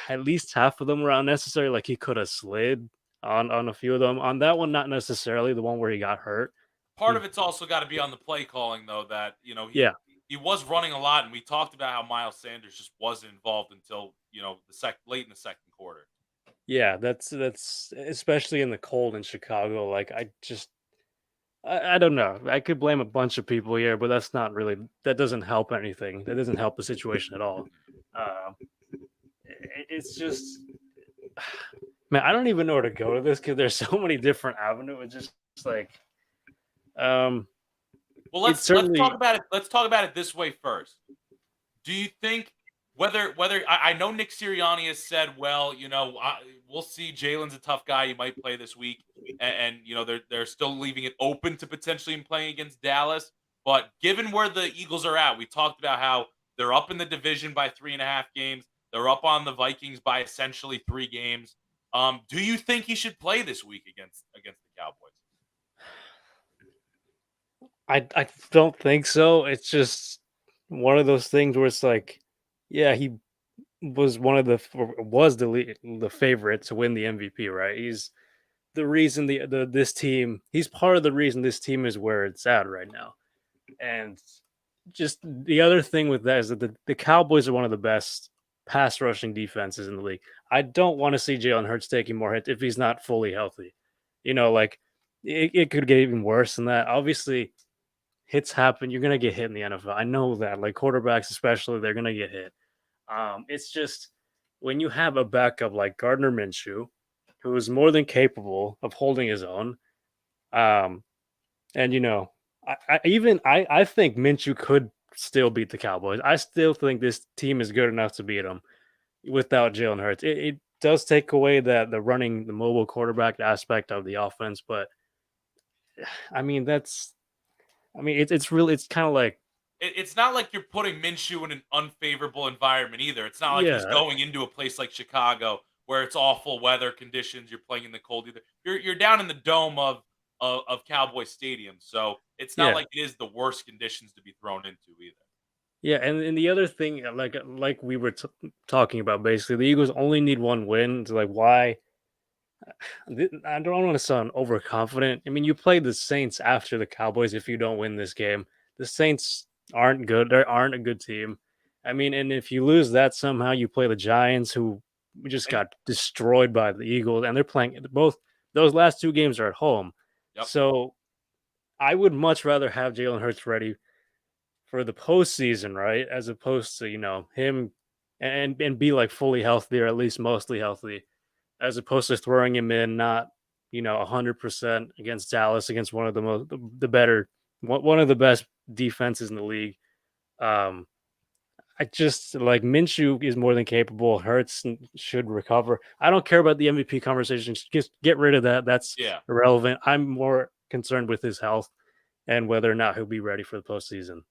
at least half of them were unnecessary. Like he could have slid on a few of them. On that one, not necessarily the one where he got hurt. Part of He it's also got to be on the play calling, though. That Yeah, he was running a lot, and we talked about how Miles Sanders just wasn't involved until the late in the second quarter. yeah. That's especially in the cold in Chicago. Like I don't know. I could blame a bunch of people here, but that doesn't help anything. That doesn't help the situation at all. Um, it's just man, I don't even know where to go to this because there's so many different avenues. It's just like um Well, it's let's talk certainly about it. Let's talk about it this way first. Do you think whether I know Nick Sirianni has said, well, we'll see. Jalen's a tough guy. He might play this week, and they're still leaving it open to potentially him playing against Dallas. But given where the Eagles are at, we talked about how they're up in the division by 3.5 games. They're up on the Vikings by essentially 3 games. Do you think he should play this week against the Cowboys? I don't think so. It's just one of those things where it's like, yeah, he was one of the was the favorite to win the MVP, right? He's the reason the this team. He's part of the reason this team is where it's at right now. And just the other thing with that is that the Cowboys are one of the best pass rushing defenses in the league. I don't want to see Jalen Hurts taking more hits if he's not fully healthy. Like it could get even worse than that. Obviously, hits happen. You're gonna get hit in the NFL. I know that. Like quarterbacks, especially, they're gonna get hit. It's just when you have a backup like Gardner Minshew, who is more than capable of holding his own. Um, and I think Minshew could still beat the Cowboys. I still think this team is good enough to beat them without Jalen Hurts. It does take away the running, the mobile quarterback aspect of the offense, but I mean it's really it's kind of like It's not like you're putting Minshew in an unfavorable environment either. It's not like he's yeah, going into a place like Chicago where it's awful weather conditions. You're playing in the cold either. You're down in the dome of Cowboy Stadium, so it's not yeah. like it is the worst conditions to be thrown into either. Yeah, and the other thing, like we were talking about, basically, the Eagles only need one win. It's like why? I don't want to sound overconfident. I mean, you play the Saints after the Cowboys. If you don't win this game, the Saints aren't good. They aren't a good team. I mean, and if you lose that somehow, you play the Giants, who just And got destroyed by the Eagles, and they're playing both. Those last two games are at home, yep. so I would much rather have Jalen Hurts ready for the postseason, right? As opposed to him and be like fully healthy or at least mostly healthy, as opposed to throwing him in not 100% against Dallas against one of the most the better one of the best defenses in the league. Um, I just like Minshew is more than capable. Hurts should recover. I don't care about the MVP conversation. Just get rid of that. That's Yeah. irrelevant. I'm more concerned with his health and whether or not he'll be ready for the postseason.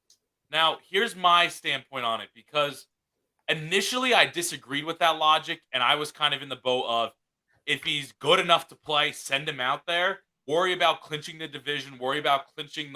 Now, here's my standpoint on it because initially I disagreed with that logic, and I was kind of in the boat of if he's good enough to play, send him out there. Worry about clinching the division. Worry about clinching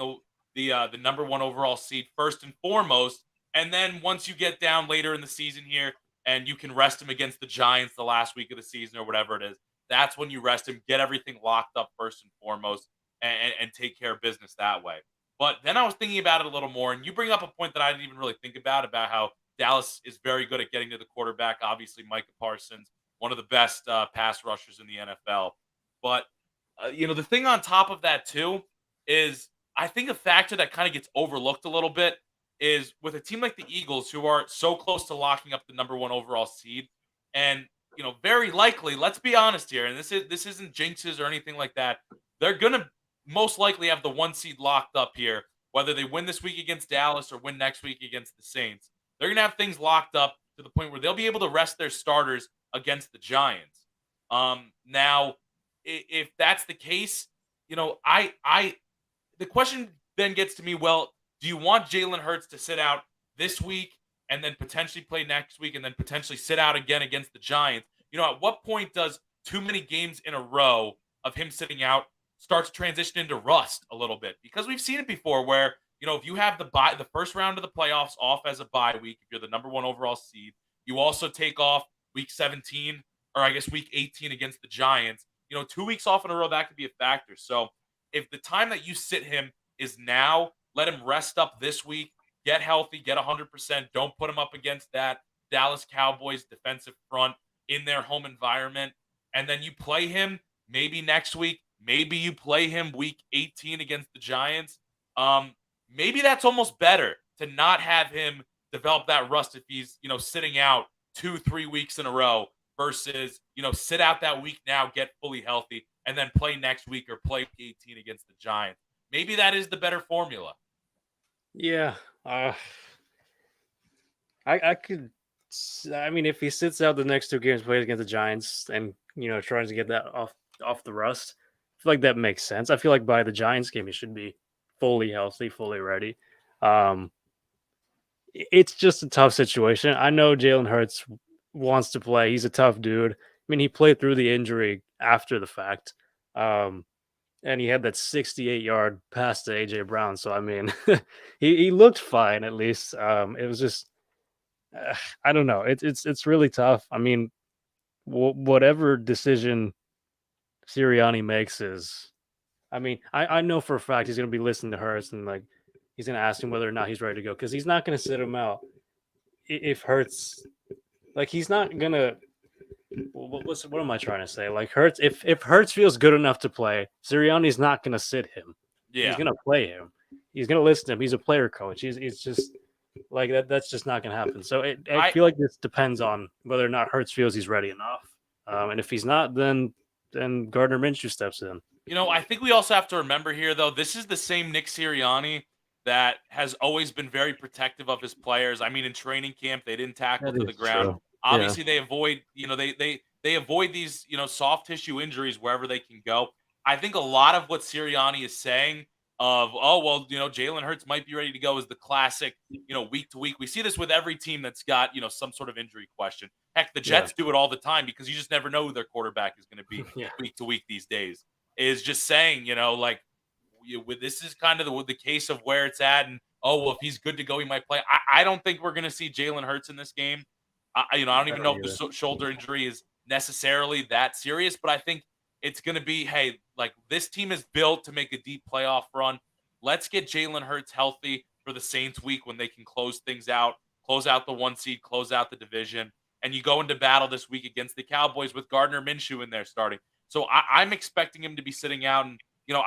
the number one overall seed first and foremost. And then once you get down later in the season here, and you can rest him against the Giants the last week of the season or whatever it is, that's when you rest him. Get everything locked up first and foremost, and take care of business that way. But then I was thinking about it a little more, and you bring up a point that I didn't even really think about how Dallas is very good at getting to the quarterback. Obviously, Micah Parsons, one of the best pass rushers in the NFL. But the thing on top of that too is I think a factor that kind of gets overlooked a little bit is with a team like the Eagles, who are so close to locking up the number one overall seed, and very likely, let's be honest here, and this isn't jinxes or anything like that. They're gonna most likely have the one seed locked up here, whether they win this week against Dallas or win next week against the Saints. They're gonna have things locked up to the point where they'll be able to rest their starters against the Giants. Now, if that's the case, I the question then gets to me, well, do you want Jalen Hurts to sit out this week and then potentially play next week and then potentially sit out again against the Giants? At what point does too many games in a row of him sitting out start to transition into rust a little bit? Because we've seen it before where, if you have the first round of the playoffs off as a bye week, if you're the number one overall seed, you also take off week 17, or I guess week 18 against the Giants. 2 weeks off in a row, that could be a factor. So if the time that you sit him is now, let him rest up this week, get healthy, get 100%. Don't put him up against that Dallas Cowboys defensive front in their home environment. And then you play him maybe next week. Maybe you play him week 18 against the Giants. Maybe that's almost better to not have him develop that rust if he's, sitting out 2-3 weeks in a row versus, sit out that week now, get fully healthy, and then play next week or play 18 against the Giants. Maybe that is the better formula. Yeah. I could. I mean, if he sits out the next two games played against the Giants and tries to get that off the rust, I feel like that makes sense. I feel like by the Giants game he should be fully healthy, fully ready. It's just a tough situation. I know Jalen Hurts wants to play. He's a tough dude. I mean, he played through the injury after the fact. And he had that 68-yard pass to AJ Brown. So I mean, he looked fine at least. It was just I don't know. It's really tough. I mean, whatever decision Sirianni makes is, I mean, I know for a fact he's going to be listening to Hurts and like he's going to ask him whether or not he's ready to go because he's not going to sit him out if Hurts, like he's not going to. What am I trying to say? Like Hurts, if Hurts feels good enough to play, Sirianni's not going to sit him. Yeah. He's going to play him. He's going to listen to him. He's a player coach. He's just like that. That's just not going to happen. So I feel like this depends on whether or not Hurts feels he's ready enough. And if he's not, then Gardner Minshew steps in. I think we also have to remember here, though, this is the same Nick Sirianni that has always been very protective of his players. I mean, in training camp, they didn't tackle to the ground. True. Obviously, they avoid, they avoid these, soft tissue injuries wherever they can go. I think a lot of what Sirianni is saying of, oh, well, Jalen Hurts might be ready to go is the classic, week to week. We see this with every team that's got, some sort of injury question. Heck, the Jets do it all the time because you just never know who their quarterback is going to be week to week these days. Is just saying, this is kind of the case of where it's at. And, oh, well, if he's good to go, he might play. I don't think we're going to see Jalen Hurts in this game. I don't even know if the shoulder injury is necessarily that serious, but I think it's going to be, hey, like this team is built to make a deep playoff run. Let's get Jalen Hurts healthy for the Saints week when they can close things out, close out the one seed, close out the division. And you go into battle this week against the Cowboys with Gardner Minshew in there starting. So I'm expecting him to be sitting out. And,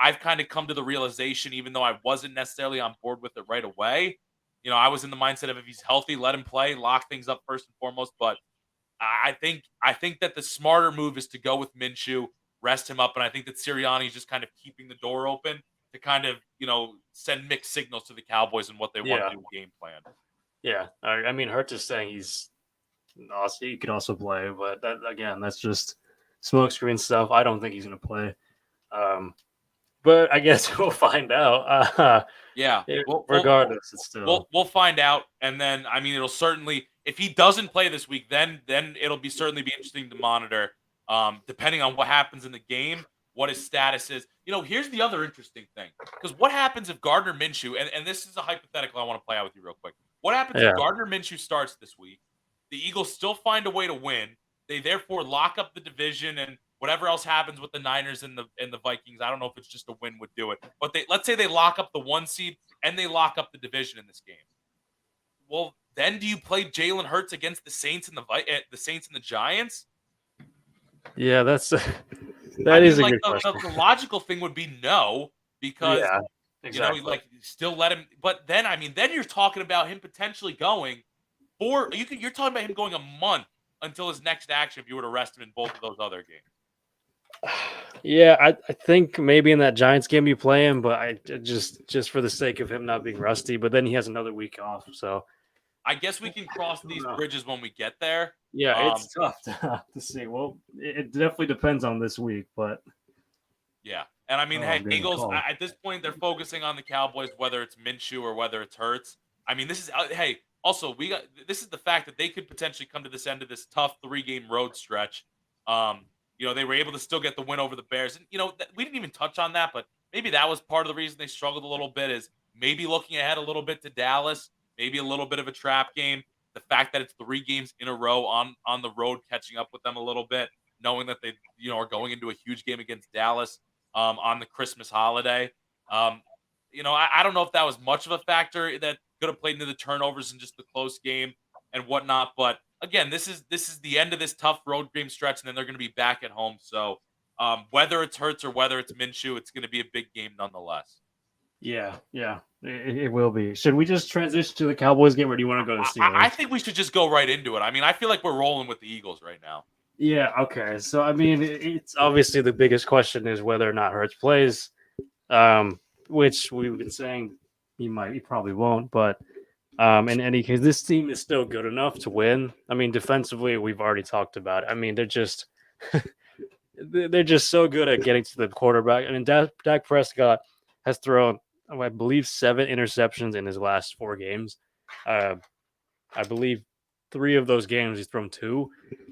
I've kind of come to the realization, even though I wasn't necessarily on board with it right away, I was in the mindset of if he's healthy, let him play, lock things up first and foremost. But I think that the smarter move is to go with Minshew, rest him up. And I think that Sirianni is just kind of keeping the door open to kind of, send mixed signals to the Cowboys and what they want to do game plan. Yeah. I mean, Hurts is saying he could also play, but that's just smokescreen stuff. I don't think he's going to play. but I guess we'll find out. Yeah. Regardless, it's We'll still we'll find out, and then I mean it'll certainly if he doesn't play this week, then it'll be certainly be interesting to monitor. Depending on what happens in the game, what his status is. Here's the other interesting thing. Because what happens if Gardner Minshew, and this is a hypothetical I want to play out with you real quick. What happens if yeah. Gardner Minshew starts this week? The Eagles still find a way to win. They therefore lock up the division and whatever else happens with the Niners and the Vikings. I don't know if it's just a win would do it. But let's say they lock up the 1 seed and they lock up the division in this game. Well, then do you play Jalen Hurts against the Saints and the Saints and the Giants? Yeah, that's I that mean, is a like good question. the logical thing would be no, because Yeah, exactly. like still let him. But then I mean, then you're talking about him potentially going you're talking about him going a month until his next action if you were to arrest him in both of those other games. Yeah, I think maybe in that Giants game you play him, but I just for the sake of him not being rusty. But then he has another week off, so I guess we can cross I don't these know. bridges when we get there. Yeah, Um, it's tough to see. Well, it definitely depends on this week, but Yeah. And I mean, oh, hey, I'm getting a Eagles, call. at this point, they're focusing on the Cowboys, whether it's Minshew or whether it's Hurts. I mean, this is, hey, also, this is the fact that they could potentially come to this end of this tough 3-game road stretch. They were able to still get the win over the Bears. And, we didn't even touch on that, but maybe that was part of the reason they struggled a little bit is maybe looking ahead a little bit to Dallas, maybe a little bit of a trap game. The fact that it's 3 games in a row on the road, catching up with them a little bit, knowing that they, are going into a huge game against Dallas on the Christmas holiday. I don't know if that was much of a factor that could have played into the turnovers and just the close game and whatnot. But again, this is the end of this tough road game stretch, and then they're going to be back at home. So whether it's Hurts or whether it's Minshew, it's going to be a big game nonetheless. Yeah, it will be. Should we just transition to the Cowboys game, or do you want to go to the I Steelers? think we should just go right into it. I mean, I feel like we're rolling with the Eagles right now. Yeah, okay. So I mean, it's obviously the biggest question is whether or not Hurts plays, which we've been saying he probably won't. But in any case, this team is still good enough to win. I mean, defensively, we've already talked about it. I mean, they're just they're just so good at getting to the quarterback. I mean, Dak Prescott has thrown, I believe, 7 interceptions in his last 4 games. Uh, I believe 3 of those games he's thrown 2.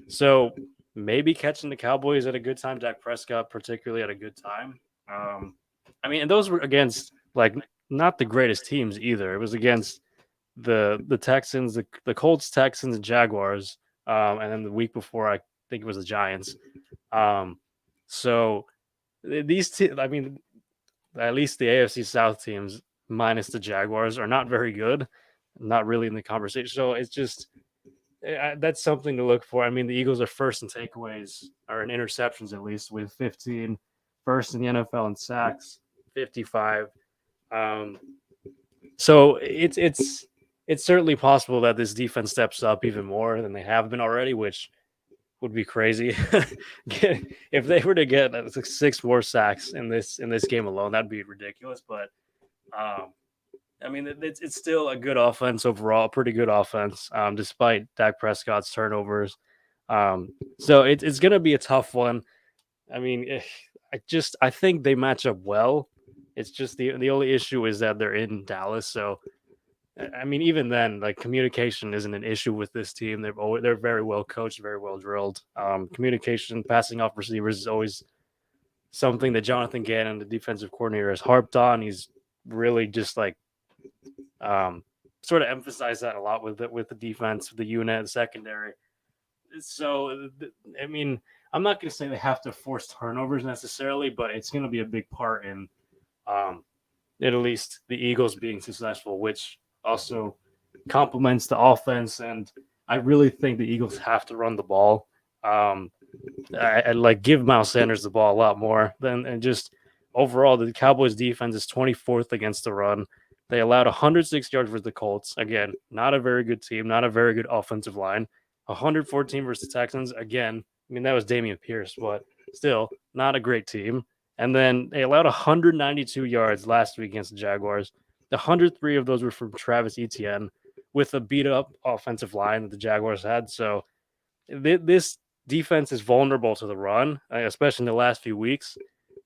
So maybe catching the Cowboys at a good time, Dak Prescott particularly at a good time. I mean, and those were against like not the greatest teams either. It was against the Texans, the Colts, Texans, and Jaguars, and then the week before I think it was the Giants. So I mean, at least the AFC South teams minus the Jaguars are not very good, not really in the conversation. So it's just that's something to look for. I mean, the Eagles are first in takeaways or in interceptions at least with 15, first in the NFL in sacks, 55. Um, so it's certainly possible that this defense steps up even more than they have been already, which would be crazy. If they were to get 6 more sacks in this game alone, that'd be ridiculous. But um, I mean, it's still a good offense overall, a pretty good offense, despite Dak Prescott's turnovers. So it's going to be a tough one. I mean, I think they match up well. It's just the only issue is that they're in Dallas. So I mean, even then, like communication isn't an issue with this team. They're very well coached, very well drilled. Communication, passing off receivers is always something that Jonathan Gannon, the defensive coordinator, has harped on. He's really just like sort of emphasized that a lot with the defense, the unit, the secondary. So I mean, I'm not going to say they have to force turnovers necessarily, but it's going to be a big part in um, at least the Eagles being successful, which also complements the offense. And I really think the Eagles have to run the ball. I like give Miles Sanders the ball a lot more than and just overall the Cowboys defense is 24th against the run. They allowed 106 yards versus the Colts. Again, not a very good team, not a very good offensive line. 114 versus the Texans. Again, I mean that was Damian Pierce, but still not a great team. And then they allowed 192 yards last week against the Jaguars. 103 of those were from Travis Etienne with a beat up offensive line that the Jaguars had. So this defense is vulnerable to the run, especially in the last few weeks.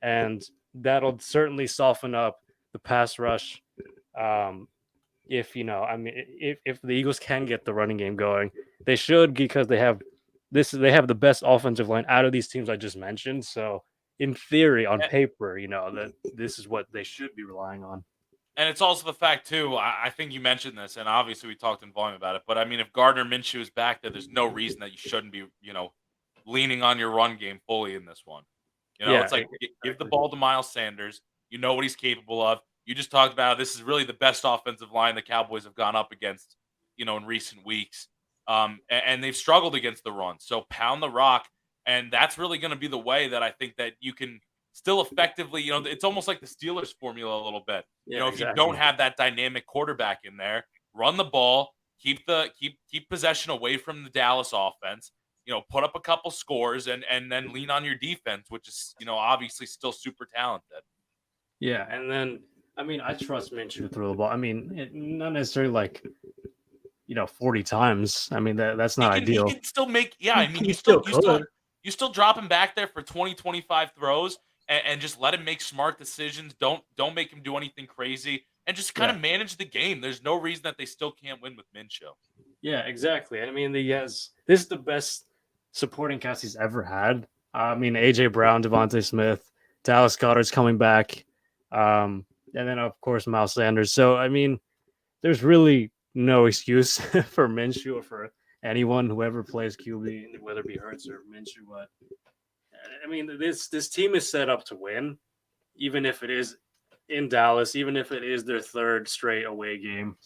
And that'll certainly soften up the pass rush. Um, if I mean, if the Eagles can get the running game going, they should because they have the best offensive line out of these teams I just mentioned. So in theory, on paper, that this is what they should be relying on. And it's also the fact too. I think you mentioned this, and obviously we talked in volume about it. But I mean, if Gardner Minshew is back there, there's no reason that you shouldn't be, leaning on your run game fully in this one. Yeah, It's like give the exactly. ball to Miles Sanders. You know what he's capable of. You just talked about this is really the best offensive line the Cowboys have gone up against, in recent weeks. And they've struggled against the run. So pound the rock, and that's really going to be the way that I think that you can still effectively, it's almost like the Steelers formula a little bit. Yeah, If you don't exactly. have that dynamic quarterback in there, run the ball, keep possession away from the Dallas offense, put up a couple scores and then lean on your defense, which is, obviously still super talented. Yeah, and then I mean, I trust Minshew to throw the ball. I mean, not necessarily like 40 times. I mean, that's He not can he ideal. can still make, yeah, I mean, He still could. you still drop him back there for 20, 25 throws and just let him make smart decisions. Don't make him do anything crazy and just kind Yeah, of manage the game. There's no reason that they still can't win with Minshew. yeah, exactly. I mean, this is the best supporting cast he's ever had. I mean, AJ Brown, Devontae Smith, Dallas Goddard's coming back, and then of course Miles Sanders. So I mean, there's really no excuse for Minshew or for anyone whoever plays QB, whether it be Hurts or Minshew. But I mean, this team is set up to win, even if it is in Dallas, even if it is their third straight away game,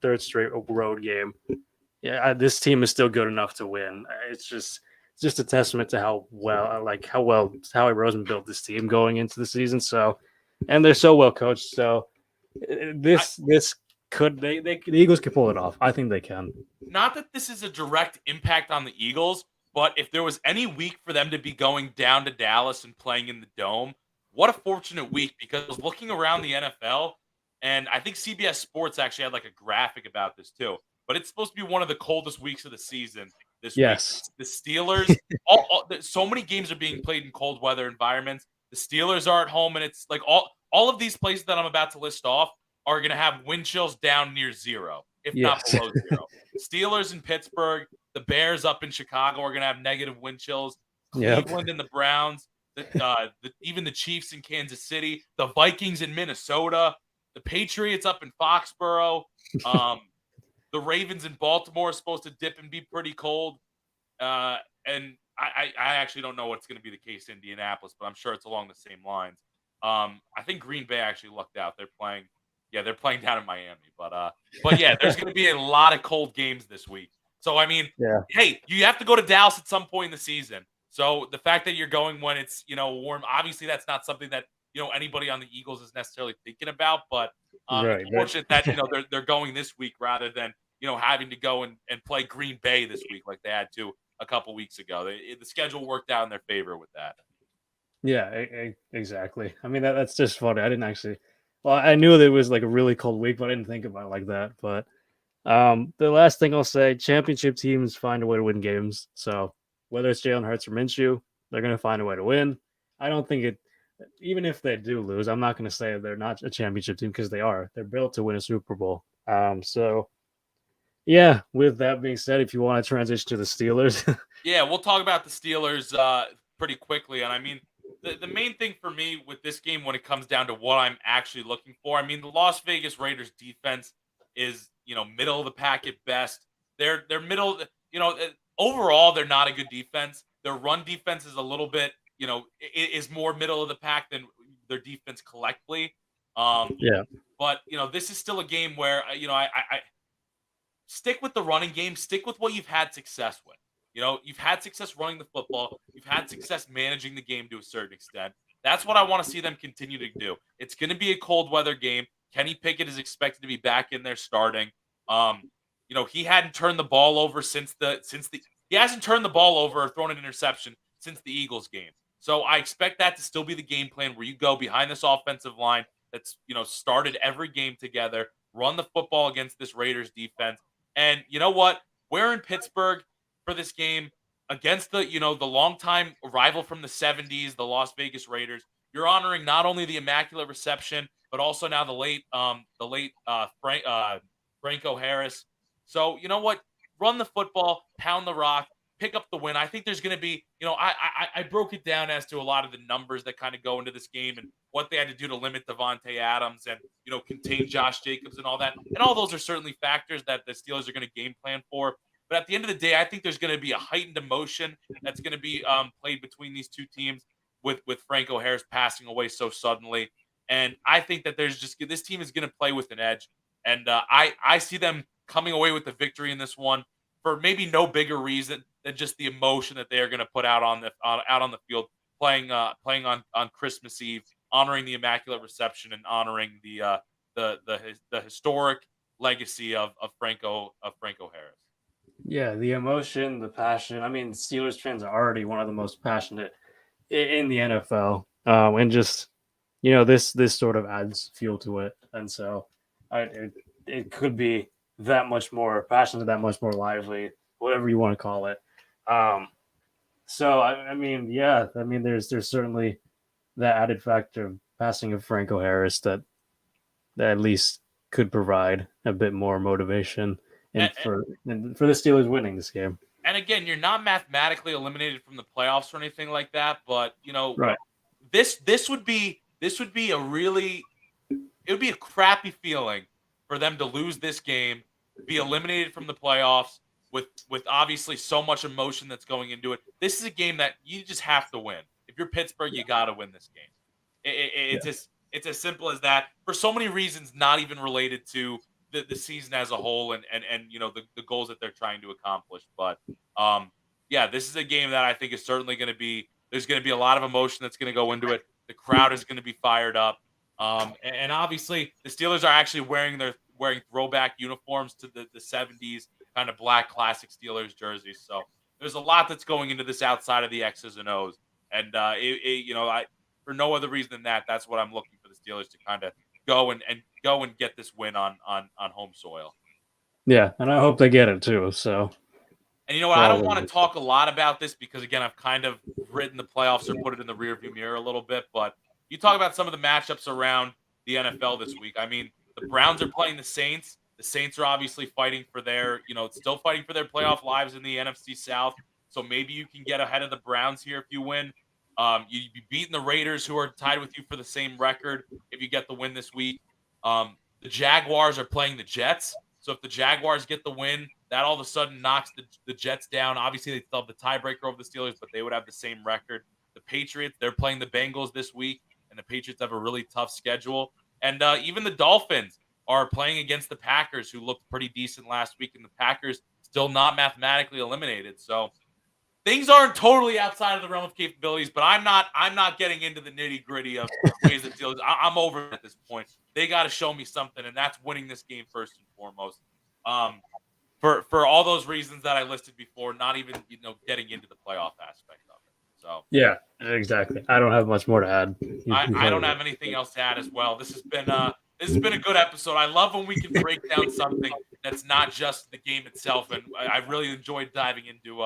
third straight road game. Yeah, this team is still good enough to win. It's just a testament to how well Howie Roseman built this team going into the season. So, and they're so well coached. So this could the Eagles could pull it off. I think they can. Not that this is a direct impact on the Eagles, but if there was any week for them to be going down to Dallas and playing in the dome, what a fortunate week because I was looking around the NFL and I think CBS Sports actually had like a graphic about this too. But it's supposed to be one of the coldest weeks of the season this week. Yes. The Steelers, so many games are being played in cold weather environments. The Steelers are at home, and it's like all of these places that I'm about to list off are going to have wind chills down near zero, if not Yes. below zero. Steelers in Pittsburgh, the Bears up in Chicago are going to have negative wind chills. Yep. Cleveland and the Browns, even the Chiefs in Kansas City, the Vikings in Minnesota, the Patriots up in Foxborough, the Ravens in Baltimore are supposed to dip and be pretty cold. And I actually don't know what's going to be the case in Indianapolis, but I'm sure it's along the same lines. I think Green Bay actually lucked out. They're playing down in Miami, but yeah, there's going to be a lot of cold games this week. So I mean, Yeah. hey, you have to go to Dallas at some point in the season. So the fact that you're going when it's warm, obviously that's not something that anybody on the Eagles is necessarily thinking about. But it's Right. fortunate that they're going this week rather than having to go and play Green Bay this week like they had to a couple weeks ago. The schedule worked out in their favor with that. Yeah, exactly. I mean, that's just funny. I didn't actually. Well, I knew that it was like a really cold week, but I didn't think about it like that. But the last thing I'll say: championship teams find a way to win games. So whether it's Jalen Hurts or Minshew, they're going to find a way to win. I don't think it. Even if they do lose, I'm not going to say they're not a championship team because they are. They're built to win a Super Bowl. So yeah. With that being said, if you want to transition to the Steelers, Yeah, we'll talk about the Steelers pretty quickly. And I mean, the main thing for me with this game when it comes down to what I'm actually looking for, I mean, the Las Vegas Raiders defense is, middle of the pack at best. They're middle, overall, they're not a good defense. Their run defense is a little bit, is more middle of the pack than their defense collectively. Um, yeah, but this is still a game where I stick with the running game, stick with what you've had success with. You've had success running the football, you've had success managing the game to a certain extent. That's what I want to see them continue to do. It's going to be a cold weather game. Kenny Pickett is expected to be back in there starting. He hadn't turned the ball over since the he hasn't turned the ball over or thrown an interception since the Eagles game. So I expect that to still be the game plan where you go behind this offensive line that's started every game together, run the football against this Raiders defense. And you know what? We're in Pittsburgh for this game against the longtime rival from the 70s, the Las Vegas Raiders. you're honoring not only the immaculate reception, but also now Franco Harris. So you know what? Run the football, pound the rock, pick up the win. I think there's going to be, I broke it down as to a lot of the numbers that kind of go into this game and what they had to do to limit Devontae Adams and contain Josh Jacobs and all that. And all those are certainly factors that the Steelers are going to game plan for. But at the end of the day, I think there's going to be a heightened emotion that's going to be played between these two teams with Franco Harris passing away so suddenly. And I think that this team is going to play with an edge. And I see them coming away with the victory in this one for maybe no bigger reason than just the emotion that they are going to put out on the field, playing on Christmas Eve, honoring the immaculate reception and honoring the historic legacy of Franco Harris. Yeah, the emotion, the passion. I mean, Steelers fans are already one of the most passionate in the NFL, and just this sort of adds fuel to it, and so it could be that much more passionate, that much more lively, whatever you want to call it. So I mean, yeah, I mean, there's certainly that added factor of passing of Franco Harris that at least could provide a bit more motivation for the Steelers winning this game. And again, you're not mathematically eliminated from the playoffs or anything like that, but right. This would be it would be a crappy feeling for them to lose this game, be eliminated from the playoffs with obviously so much emotion that's going into it. This is a game that you just have to win. If you're Pittsburgh, you got to win this game. It's as simple as that for so many reasons, not even related to the season as a whole and the goals that they're trying to accomplish. But this is a game that I think is certainly going to be, there's going to be a lot of emotion that's going to go into it. The crowd is going to be fired up. And obviously the Steelers are actually wearing throwback uniforms to the 70s kind of black classic Steelers jerseys. So there's a lot that's going into this outside of the X's and O's. And for no other reason than that, that's what I'm looking for the Steelers to kind of go and get this win on home soil. Yeah, and I hope they get it too. So, and you know what? I don't want to talk a lot about this because again, I've kind of written the playoffs or put it in the rearview mirror a little bit. But you talk about some of the matchups around the NFL this week. I mean, the Browns are playing the Saints. The Saints are obviously fighting for still fighting for their playoff lives in the NFC South. So maybe you can get ahead of the Browns here if you win. You'd be beating the Raiders, who are tied with you for the same record, if you get the win this week. The Jaguars are playing the Jets. So if the Jaguars get the win, that all of a sudden knocks the Jets down. Obviously, they still have the tiebreaker over the Steelers, but they would have the same record. The Patriots, they're playing the Bengals this week, and the Patriots have a really tough schedule. And even the Dolphins are playing against the Packers, who looked pretty decent last week, and the Packers still not mathematically eliminated. So things aren't totally outside of the realm of capabilities, but I'm not getting into the nitty-gritty of ways that Steelers. I'm over it at this point. They got to show me something, and that's winning this game first and foremost. For all those reasons that I listed before, not even getting into the playoff aspect of it. So yeah, exactly. I don't have much more to add. I don't have anything else to add as well. This has been a good episode. I love when we can break down something that's not just the game itself, and I really enjoyed diving into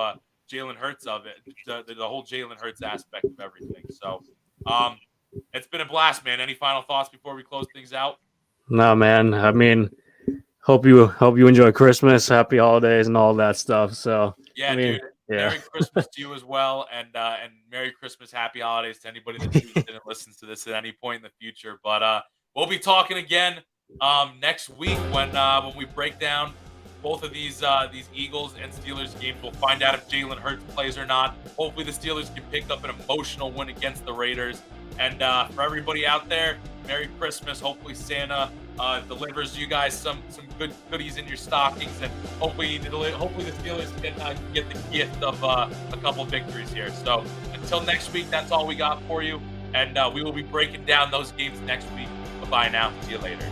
Jalen Hurts of it, the whole Jalen Hurts aspect of everything. So it's been a blast, man. Any final thoughts before we close things out? No, man. I mean, hope you enjoy Christmas, happy holidays, and all that stuff. So yeah, dude. Yeah. Merry Christmas to you as well, and Merry Christmas, happy holidays to anybody that tunes in and listens to this at any point in the future. But we'll be talking again next week when we break down both of these Eagles and Steelers games. We'll find out if Jalen Hurts plays or not. Hopefully the Steelers can pick up an emotional win against the Raiders. And for everybody out there, Merry Christmas. Hopefully Santa delivers you guys some good goodies in your stockings, and hopefully the Steelers can get the gift of a couple victories here. So until next week, that's all we got for you, and we will be breaking down those games next week. Bye now. See you later.